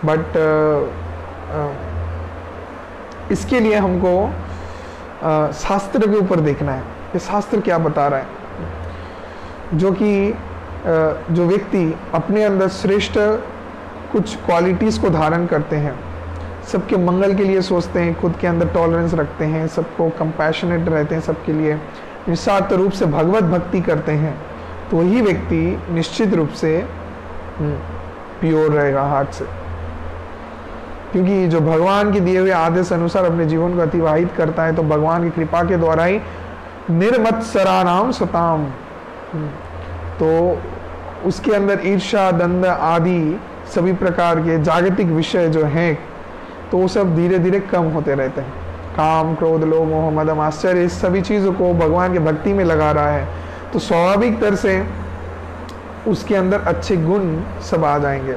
But इसके लिए हमको शास्त्र के ऊपर देखना है कि शास्त्र क्या बता रहा है. जो कि जो व्यक्ति अपने अंदर श्रेष्ठ कुछ क्वालिटीज़ को धारण करते हैं, सबके मंगल के लिए सोचते हैं, खुद के अंदर टॉलरेंस रखते हैं, सबको कंपैशनेट रहते हैं सबके लिए, निस्वार्थ रूप से भगवत भक्ति करते हैं, तो वही व्यक्ति निश्चित रूप से प्योर रहेगा हार्ट से. क्योंकि जो भगवान के दिए हुए आदेश अनुसार अपने जीवन को अतिवाहित करता है, तो भगवान की कृपा के द्वारा ही निर्मत्सराणाम सताम, तो उसके अंदर ईर्ष्या, दंड आदि सभी प्रकार के जागतिक विषय जो हैं, तो वो सब धीरे धीरे कम होते रहते हैं. काम, क्रोध, लोभ, मोह, मद, आश्चर्य, इस सभी चीज़ों को भगवान के भक्ति में लगा रहा है, तो स्वाभाविक तरह से उसके अंदर अच्छे गुण सब आ जाएंगे.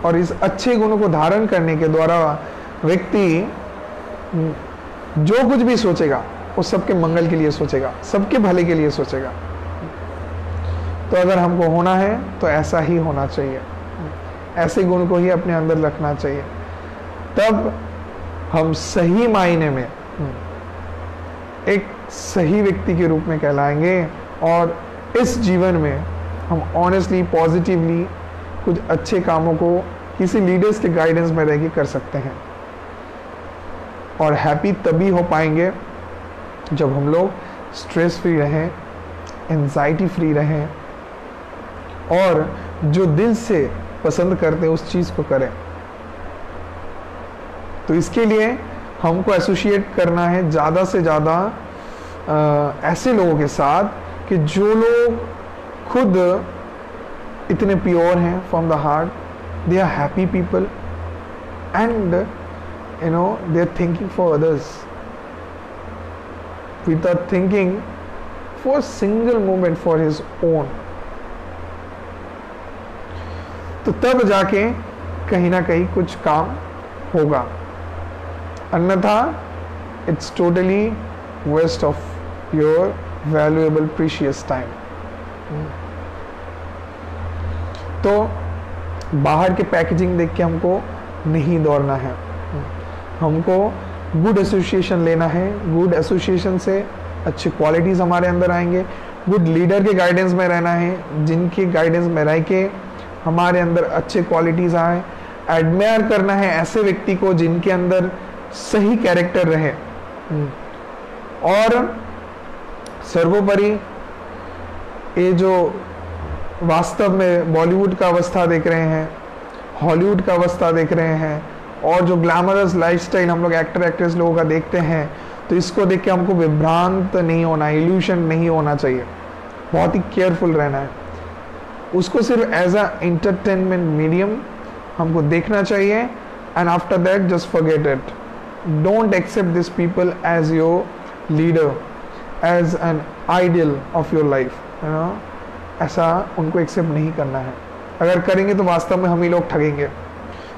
और इस अच्छे गुणों को धारण करने के द्वारा व्यक्ति जो कुछ भी सोचेगा वो सबके मंगल के लिए सोचेगा, सबके भले के लिए सोचेगा. तो अगर हमको होना है तो ऐसा ही होना चाहिए, ऐसे गुण को ही अपने अंदर रखना चाहिए. तब हम सही मायने में एक सही व्यक्ति के रूप में कहलाएंगे और इस जीवन में हम ऑनेस्टली, पॉजिटिवली कुछ अच्छे कामों को किसी लीडर्स के गाइडेंस में रह के कर सकते हैं. और हैप्पी तभी हो पाएंगे जब हम लोग स्ट्रेस फ्री रहें, एंजाइटी फ्री रहें और जो दिल से पसंद करते हैं उस चीज़ को करें. तो इसके लिए हमको एसोसिएट करना है ज़्यादा से ज़्यादा ऐसे लोगों के साथ कि जो लोग खुद इतने प्योर हैं from the heart, they are happy people and they are thinking for others without thinking for a single moment for his own. तो तब जाके कहीं ना कहीं कुछ काम होगा, अन्यथा it's totally waste of your valuable precious time. तो बाहर के पैकेजिंग देख के हमको नहीं दौड़ना है, हमको गुड एसोसिएशन लेना है. गुड एसोसिएशन से अच्छी क्वालिटीज़ हमारे अंदर आएंगे. गुड लीडर के गाइडेंस में रहना है, जिनके गाइडेंस में रह के हमारे अंदर अच्छे क्वालिटीज़ आए. एडमायर करना है ऐसे व्यक्ति को जिनके अंदर सही कैरेक्टर रहे. और सर्वोपरि ये जो वास्तव में बॉलीवुड का अवस्था देख रहे हैं, हॉलीवुड का अवस्था देख रहे हैं, और जो ग्लैमरस लाइफस्टाइल हम लोग एक्टर एक्ट्रेस लोगों का देखते हैं, तो इसको देख के हमको विभ्रांत नहीं होना, इल्यूशन नहीं होना चाहिए. बहुत ही केयरफुल रहना है. उसको सिर्फ एज अ एंटरटेनमेंट मीडियम हमको देखना चाहिए. And after that just forget it. Don't accept this people as your leader, as an ideal of your life. ऐसा उनको एक्सेप्ट नहीं करना है. अगर करेंगे तो वास्तव में हम ही लोग ठगेंगे.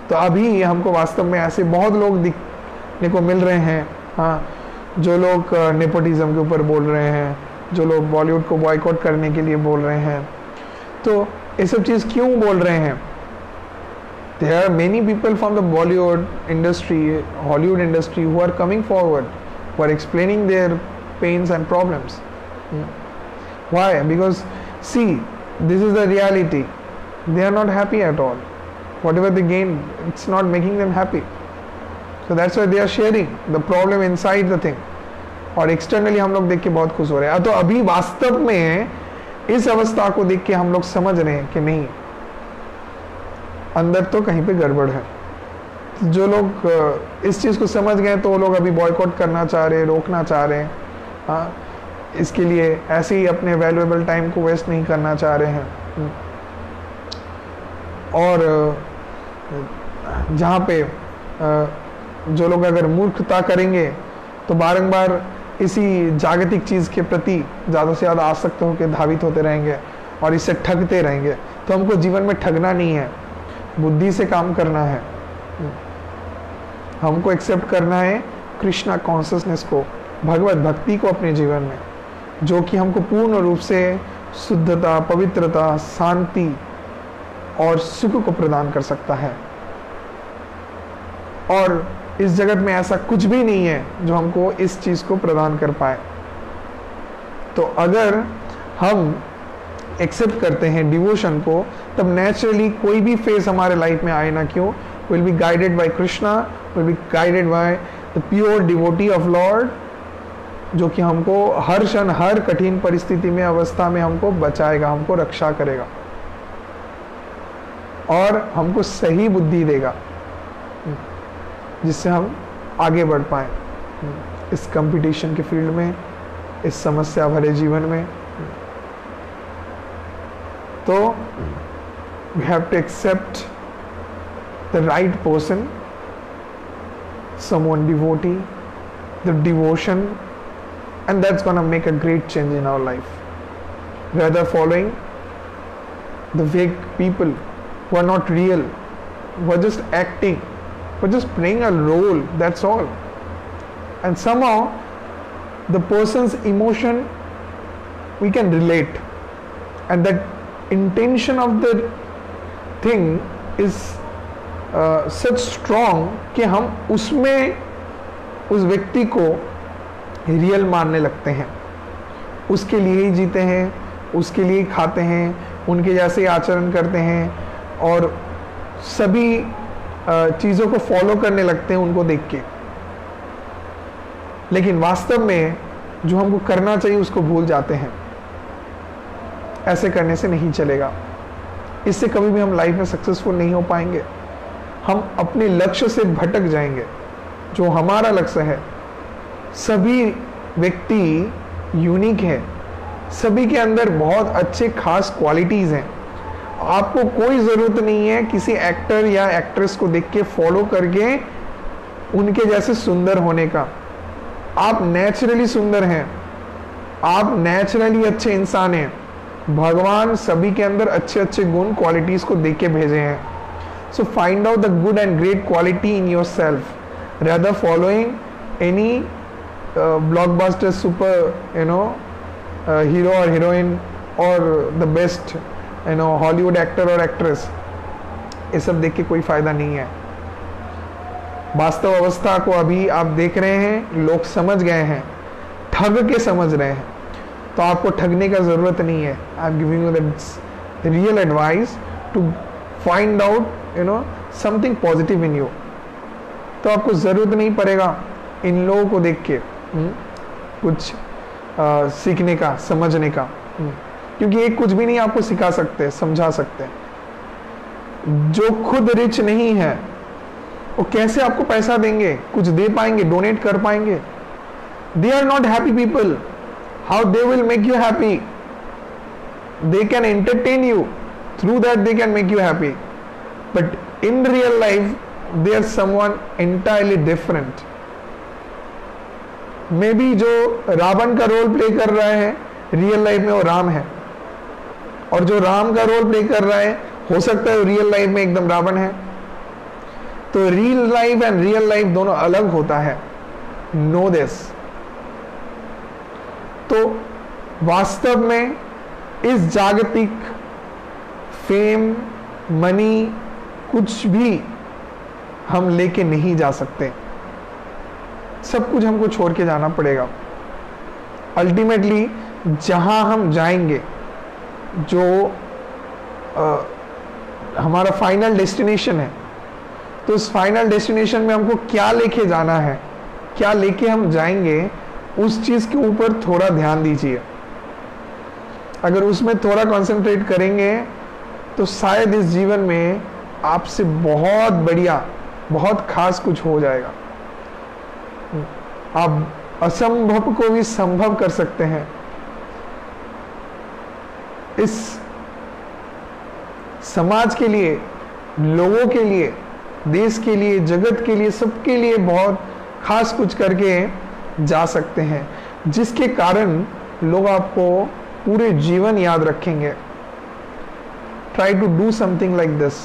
तो अभी हमको वास्तव में ऐसे बहुत लोग दिखने को मिल रहे हैं, हाँ, जो लोग नेपोटिज्म के ऊपर बोल रहे हैं, जो लोग बॉलीवुड को बॉयकॉट करने के लिए बोल रहे हैं. तो ये सब चीज़ क्यों बोल रहे हैं? There are many people from the Bollywood industry, Hollywood industry who are coming forward, who are explaining their pains and problems. Why? Because see, this is the reality. They are not happy at all. Whatever they gain, it's not making them happy. So that's why they are sharing the problem inside the thing. और externally हम लोग देख के बहुत खुश हो रहे हैं. तो अभी वास्तव में इस अवस्था को देख के हम लोग समझ रहे हैं कि नहीं, अंदर तो कहीं पे गड़बड़ है. जो लोग इस चीज़ को समझ गए तो वो लोग अभी बॉयकॉट करना चाह रहे हैं, रोकना चाह रहे हैं. हाँ, इसके लिए ऐसे ही अपने वैल्यूएबल टाइम को वेस्ट नहीं करना चाह रहे हैं. और जहाँ पे जो लोग अगर मूर्खता करेंगे तो बारंबार इसी जागतिक चीज़ के प्रति ज़्यादा से ज़्यादा आसक्त होकर धावित होते रहेंगे और इससे ठगते रहेंगे. तो हमको जीवन में ठगना नहीं है, बुद्धि से काम करना है. हमको एक्सेप्ट करना है कृष्णा कॉन्शियसनेस को, भगवत भक्ति को अपने जीवन में, जो कि हमको पूर्ण रूप से शुद्धता, पवित्रता, शांति और सुख को प्रदान कर सकता है. और इस जगत में ऐसा कुछ भी नहीं है जो हमको इस चीज़ को प्रदान कर पाए. तो अगर हम एक्सेप्ट करते हैं डिवोशन को, तब नेचुरली कोई भी फेस हमारे लाइफ में आए ना क्यों, will be guided by Krishna, will be guided by the pure devotee of Lord, जो कि हमको हर क्षण, हर कठिन परिस्थिति में, अवस्था में हमको बचाएगा, हमको रक्षा करेगा और हमको सही बुद्धि देगा, जिससे हम आगे बढ़ पाए इस कंपटीशन के फील्ड में, इस समस्या भरे जीवन में. तो we have to accept the right person, someone devotee, the devotion, and that's gonna make a great change in our life. Rather following the fake people who are not real, who are just acting, who are just playing a role, that's all. And somehow the person's emotion we can relate, and that intention of the thing is such strong कि हम उसमें उस व्यक्ति को रियल मानने लगते हैं, उसके लिए ही जीते हैं, उसके लिए ही खाते हैं, उनके जैसे ही आचरण करते हैं और सभी चीज़ों को फॉलो करने लगते हैं उनको देख के. लेकिन वास्तव में जो हमको करना चाहिए उसको भूल जाते हैं. ऐसे करने से नहीं चलेगा, इससे कभी भी हम लाइफ में सक्सेसफुल नहीं हो पाएंगे. हम अपने लक्ष्य से भटक जाएंगे, जो हमारा लक्ष्य है. सभी व्यक्ति यूनिक है, सभी के अंदर बहुत अच्छे खास क्वालिटीज़ हैं. आपको कोई ज़रूरत नहीं है किसी एक्टर या एक्ट्रेस को देख के फॉलो करके उनके जैसे सुंदर होने का। आप नेचुरली सुंदर हैं, आप नेचुरली अच्छे इंसान हैं। भगवान सभी के अंदर अच्छे अच्छे गुण क्वालिटीज को देख के भेजे हैं। So find out the good and great quality in your self rather following any blockbuster super hero or heroine or the best Hollywood actor or actress। ये सब देख के कोई फायदा नहीं है। वास्तव अवस्था को अभी आप देख रहे हैं, लोग समझ गए हैं, ठग के समझ रहे हैं, तो आपको ठगने का जरूरत नहीं है। I am giving you the real advice to find out something positive in you. तो आपको ज़रूरत नहीं पड़ेगा इन लोगों को देख के कुछ सीखने का, समझने का, क्योंकि ये कुछ भी नहीं आपको सिखा सकते, समझा सकते। जो खुद रिच नहीं है वो कैसे आपको पैसा देंगे, कुछ दे पाएंगे, डोनेट कर पाएंगे? They are not happy people, how they will make you happy? They can entertain you, through that they can make you happy, but in real life they are someone entirely different। Maybe जो रावण का रोल प्ले कर रहा है रियल लाइफ में वो राम है, और जो राम का रोल प्ले कर रहा है हो सकता है रियल लाइफ में एकदम रावण है। तो real life and real life दोनों अलग होता है, नो दिस। तो वास्तव में इस जागतिक फेम, मनी कुछ भी हम लेके नहीं जा सकते, सब कुछ हमको छोड़ के जाना पड़ेगा। अल्टीमेटली जहां हम जाएंगे, जो हमारा फाइनल डेस्टिनेशन है, तो उस फाइनल डेस्टिनेशन में हमको क्या लेके जाना है, क्या लेके हम जाएंगे, उस चीज के ऊपर थोड़ा ध्यान दीजिए। अगर उसमें थोड़ा कंसंट्रेट करेंगे तो शायद इस जीवन में आपसे बहुत बढ़िया, बहुत खास कुछ हो जाएगा। आप असंभव को भी संभव कर सकते हैं। इस समाज के लिए, लोगों के लिए, देश के लिए, जगत के लिए, सबके लिए बहुत खास कुछ करके जा सकते हैं, जिसके कारण लोग आपको पूरे जीवन याद रखेंगे। Try to do something like this,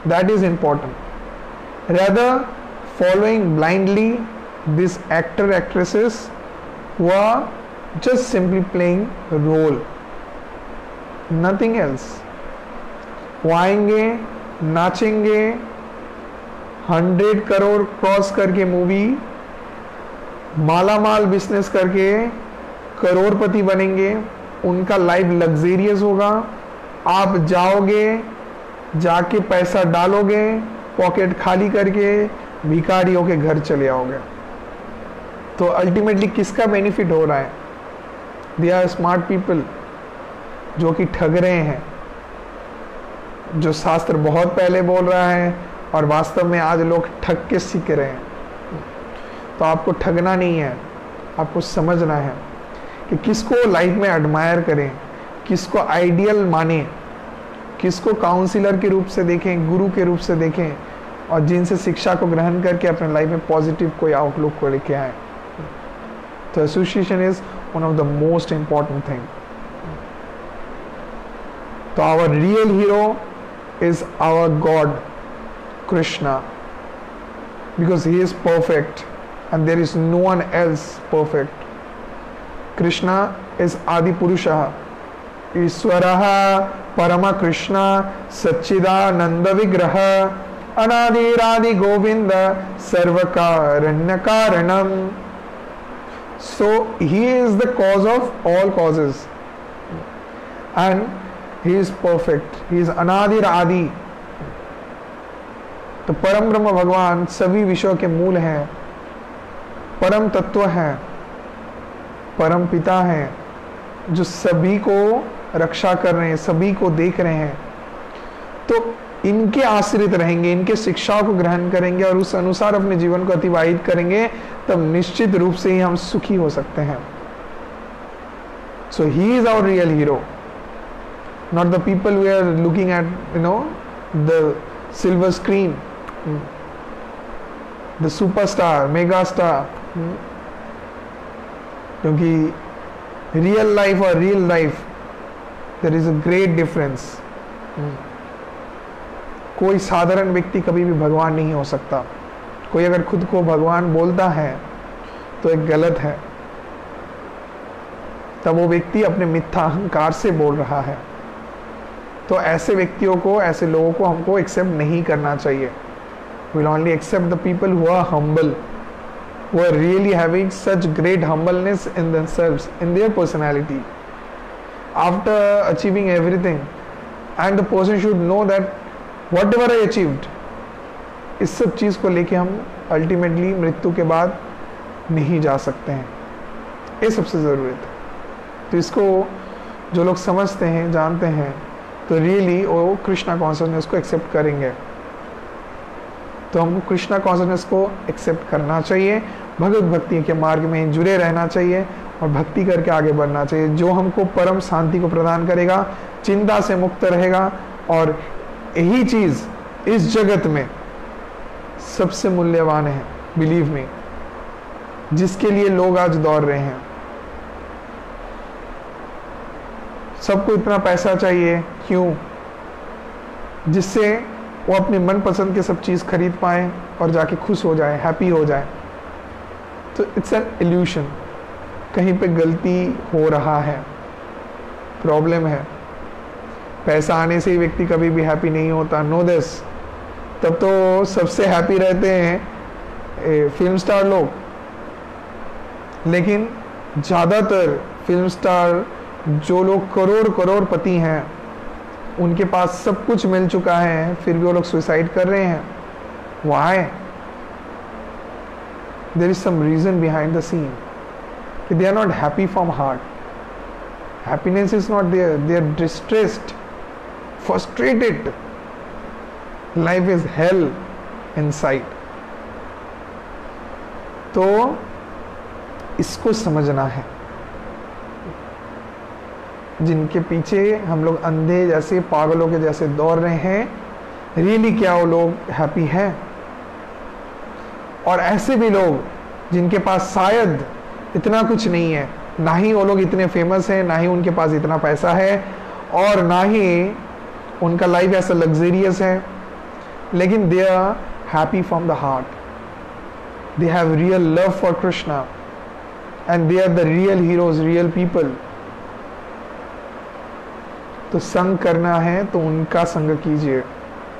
that is important, rather following blindly these actresses who are just simply playing a role, nothing else। वो आएंगे, नाचेंगे, 100 करोड़ क्रॉस करके मूवी, मालामाल बिजनेस करके करोड़पति बनेंगे, उनका लाइफ लग्जेरियस होगा। आप जाओगे, जाके पैसा डालोगे, पॉकेट खाली करके भिखारियों के घर चले आओगे। तो अल्टीमेटली किसका बेनिफिट हो रहा है? दे आर स्मार्ट पीपल जो कि ठग रहे हैं, जो शास्त्र बहुत पहले बोल रहा है और वास्तव में आज लोग ठग के सीख रहे हैं। तो आपको ठगना नहीं है, आपको समझना है कि किसको लाइफ में एडमायर करें, किसको आइडियल माने, किसको काउंसिलर के रूप से देखें, गुरु के रूप से देखें, और जिनसे शिक्षा को ग्रहण करके अपने लाइफ में पॉजिटिव कोई आउटलुक को लेके आए। तो association is one of the most important thing. तो our real hero is our God Krishna, because he is perfect and there is no one else perfect. Krishna is आदि पुरुषः, ईश्वरः परम कृष्ण सच्चिदानंद विग्रह, अनादिरादि गोविंद सर्वकारण्य कारणम। So he is the cause of all causes and he is perfect, he is अनादिर आदि। तो परम ब्रह्म भगवान सभी विषयों के मूल हैं, परम तत्व हैं, परम पिता हैं, जो सभी को रक्षा कर रहे हैं, सभी को देख रहे हैं। तो इनके आश्रित रहेंगे, इनके शिक्षाओं को ग्रहण करेंगे और उस अनुसार अपने जीवन को अतिबाहित करेंगे, तब निश्चित रूप से ही हम सुखी हो सकते हैं। So he is our real hero, not the people we are looking at, the silver screen. The superstar, mega star. क्योंकि रियल लाइफ और reel life there is a great difference. कोई साधारण व्यक्ति कभी भी भगवान नहीं हो सकता। कोई अगर खुद को भगवान बोलता है तो एक गलत है, तब वो व्यक्ति अपने मिथ्या अहंकार से बोल रहा है। तो ऐसे व्यक्तियों को, ऐसे लोगों को हमको एक्सेप्ट नहीं करना चाहिए। We'll only accept the people who are humble, who are really having such great humbleness in themselves, in their personality. After achieving everything, and the person should know that whatever I achieved, इस सब चीज़ को लेके हम अल्टीमेटली मृत्यु के बाद नहीं जा सकते हैं। ये सबसे ज़रूरत है। तो इसको जो लोग समझते हैं, जानते हैं, तो रियली वो कृष्णा कॉन्शियसनेस को एक्सेप्ट करेंगे। तो हमको कृष्णा कॉन्शियसनेस को एक्सेप्ट करना चाहिए, भगवत भक्ति के मार्ग में जुड़े रहना चाहिए और भक्ति करके आगे बढ़ना चाहिए, जो हमको परम शांति को प्रदान करेगा, चिंता से मुक्त रहेगा। और यही चीज़ इस जगत में सबसे मूल्यवान है, बिलीव मी, जिसके लिए लोग आज दौड़ रहे हैं। सबको इतना पैसा चाहिए, क्यों? जिससे वो अपने मनपसंद के सब चीज़ खरीद पाए और जाके खुश हो जाए, हैप्पी हो जाए। तो इट्स एन इल्यूशन। कहीं पे गलती हो रहा है, प्रॉब्लम है। पैसा आने से ही व्यक्ति कभी भी हैप्पी नहीं होता, नो दिस। तब तो सबसे हैप्पी रहते हैं फिल्म स्टार लोग। लेकिन ज़्यादातर फिल्म स्टार, जो लोग करोड़पति हैं, उनके पास सब कुछ मिल चुका है, फिर भी वो लोग सुसाइड कर रहे हैं। Why? There is some reason behind the scene कि they are not happy from heart. Happiness is not there. They are distressed, frustrated. Life is hell inside. तो इसको समझना है। जिनके पीछे हम लोग अंधे जैसे, पागलों के जैसे दौड़ रहे हैं, रियली क्या वो लोग हैप्पी हैं? और ऐसे भी लोग जिनके पास शायद इतना कुछ नहीं है, ना ही वो लोग इतने फेमस हैं, ना ही उनके पास इतना पैसा है, और ना ही उनका लाइफ ऐसा लग्जरियस है, लेकिन they are happy from the heart. They have real love for Krishna and they are the real heroes, real people. तो संग करना है तो उनका संग कीजिए,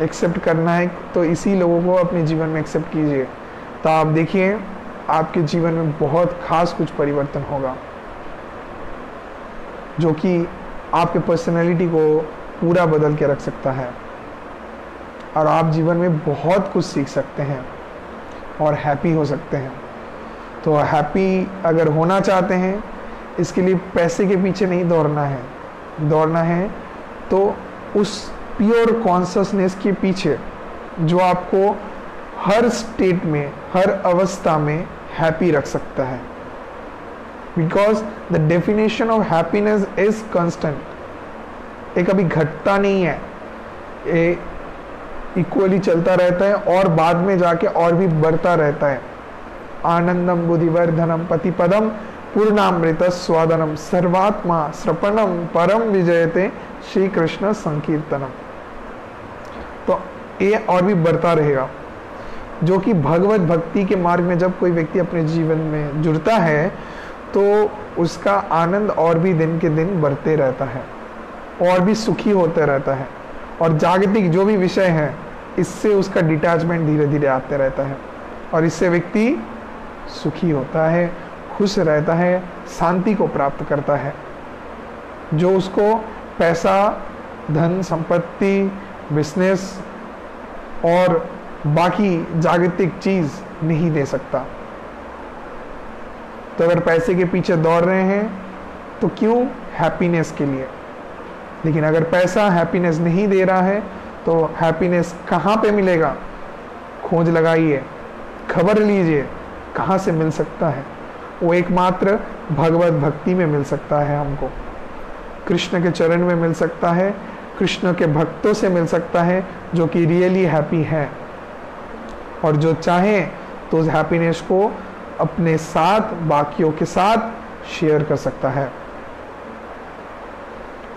एक्सेप्ट करना है तो इसी लोगों को अपने जीवन में एक्सेप्ट कीजिए। तो आप देखिए आपके जीवन में बहुत खास कुछ परिवर्तन होगा, जो कि आपके पर्सनैलिटी को पूरा बदल के रख सकता है, और आप जीवन में बहुत कुछ सीख सकते हैं और हैप्पी हो सकते हैं। तो हैप्पी अगर होना चाहते हैं, इसके लिए पैसे के पीछे नहीं दौड़ना है तो उस प्योर कॉन्शसनेस के पीछे, जो आपको हर स्टेट में, हर अवस्था में हैप्पी रख सकता है। Because the definition of happiness is constant. ये कभी घटता नहीं है, ये इक्वली चलता रहता है और बाद में जाके और भी बढ़ता रहता है। आनंदम बुद्धिवर्धनम पतिपदम पूर्णामृत स्वादनम सर्वात्मा श्रपणम परम विजयते श्री कृष्ण संकीर्तनम। तो ये और भी बढ़ता रहेगा, जो कि भगवत भक्ति के मार्ग में जब कोई व्यक्ति अपने जीवन में जुड़ता है तो उसका आनंद और भी दिन के दिन बढ़ते रहता है, और भी सुखी होते रहता है, और जागतिक जो भी विषय है इससे उसका डिटैचमेंट धीरे धीरे आते रहता है, और इससे व्यक्ति सुखी होता है, खुश रहता है, शांति को प्राप्त करता है, जो उसको पैसा, धन संपत्ति, बिजनेस और बाकी जागतिक चीज नहीं दे सकता। तो अगर पैसे के पीछे दौड़ रहे हैं तो क्यों? हैप्पीनेस के लिए। लेकिन अगर पैसा हैप्पीनेस नहीं दे रहा है तो हैप्पीनेस कहाँ पे मिलेगा? खोज लगाइए, खबर लीजिए कहाँ से मिल सकता है। वो एकमात्र भगवत भक्ति में मिल सकता है, हमको कृष्ण के चरण में मिल सकता है, कृष्ण के भक्तों से मिल सकता है जो कि रियली हैप्पी है, और जो चाहे तो उस हैप्पीनेस को अपने साथ, बाकियों के साथ शेयर कर सकता है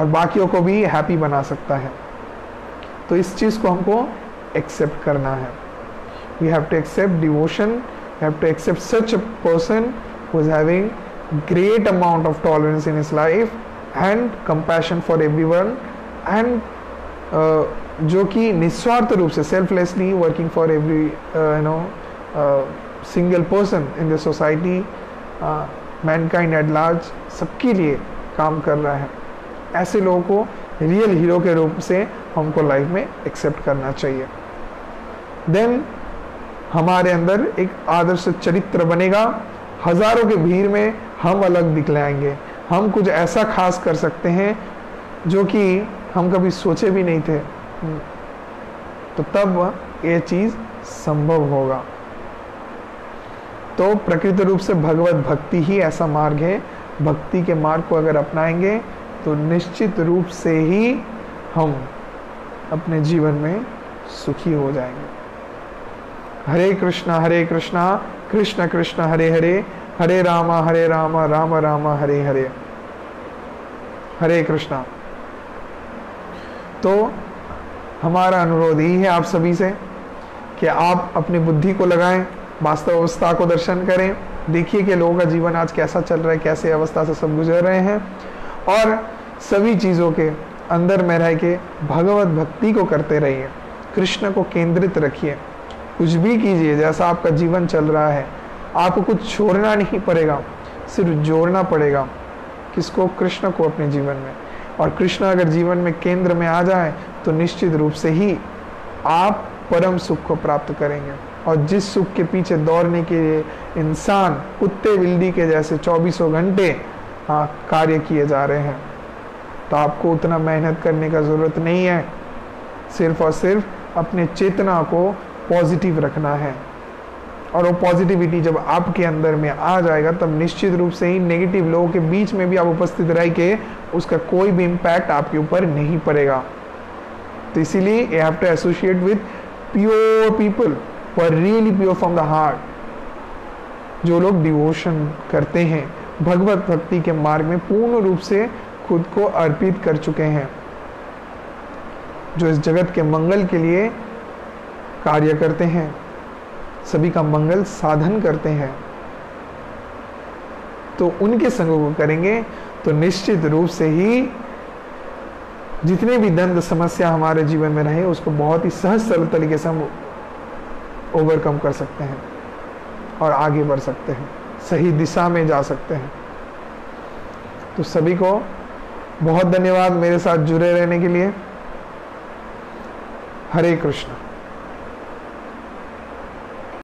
और बाकियों को भी हैप्पी बना सकता है। तो इस चीज़ को हमको एक्सेप्ट करना है। We have to accept devotion, we have to accept such a person who is having great amount of tolerance in his life and compassion for everyone and जो कि निस्वार्थ रूप से selflessly working for every single person in the society, mankind at large, सबके लिए काम कर रहा है। ऐसे लोगों को रियल हीरो के रूप से हमको लाइफ में एक्सेप्ट करना चाहिए। देन हमारे अंदर एक आदर्श चरित्र बनेगा। हजारों के भीड़ में हम अलग दिखलाएंगे, हम कुछ ऐसा खास कर सकते हैं जो कि हम कभी सोचे भी नहीं थे, तो तब ये चीज़ संभव होगा। तो प्रकृति रूप से भगवत भक्ति ही ऐसा मार्ग है। भक्ति के मार्ग को अगर अपनाएंगे तो निश्चित रूप से ही हम अपने जीवन में सुखी हो जाएंगे। हरे कृष्णा कृष्ण कृष्ण हरे हरे, हरे राम राम राम हरे हरे। हरे कृष्णा। तो हमारा अनुरोध ही है आप सभी से कि आप अपनी बुद्धि को लगाएं, वास्तव अवस्था को दर्शन करें, देखिए कि लोगों का जीवन आज कैसा चल रहा है, कैसे अवस्था से सब गुजर रहे हैं, और सभी चीज़ों के अंदर में रह के भगवत भक्ति को करते रहिए, कृष्ण को केंद्रित रखिए। कुछ भी कीजिए, जैसा आपका जीवन चल रहा है, आपको कुछ छोड़ना नहीं पड़ेगा, सिर्फ जोड़ना पड़ेगा। किसको? कृष्ण को अपने जीवन में। और कृष्ण अगर जीवन में केंद्र में आ जाए तो निश्चित रूप से ही आप परम सुख को प्राप्त करेंगे। और जिस सुख के पीछे दौड़ने के लिए इंसान कुत्ते बिल्ली के जैसे 24 घंटे कार्य किए जा रहे हैं, तो आपको उतना मेहनत करने का ज़रूरत नहीं है। सिर्फ और सिर्फ अपने चेतना को पॉजिटिव रखना है, और वो पॉजिटिविटी जब आपके अंदर में आ जाएगा तब निश्चित रूप से ही नेगेटिव लोगों के बीच में भी आप उपस्थित रह के उसका कोई भी इम्पैक्ट आपके ऊपर नहीं पड़ेगा। तो इसीलिए you have to associate with pure people who are really pure from the heart, जो लोग डिवोशन करते हैं, भगवत भक्ति के मार्ग में पूर्ण रूप से खुद को अर्पित कर चुके हैं, जो इस जगत के मंगल के लिए कार्य करते हैं, सभी का मंगल साधन करते हैं। तो उनके संग को करेंगे तो निश्चित रूप से ही जितने भी द्वंद्व समस्या हमारे जीवन में रहे उसको बहुत ही सहज सरल तरीके से हम ओवरकम कर सकते हैं और आगे बढ़ सकते हैं, सही दिशा में जा सकते हैं। तो सभी को बहुत धन्यवाद मेरे साथ जुड़े रहने के लिए। हरे कृष्ण।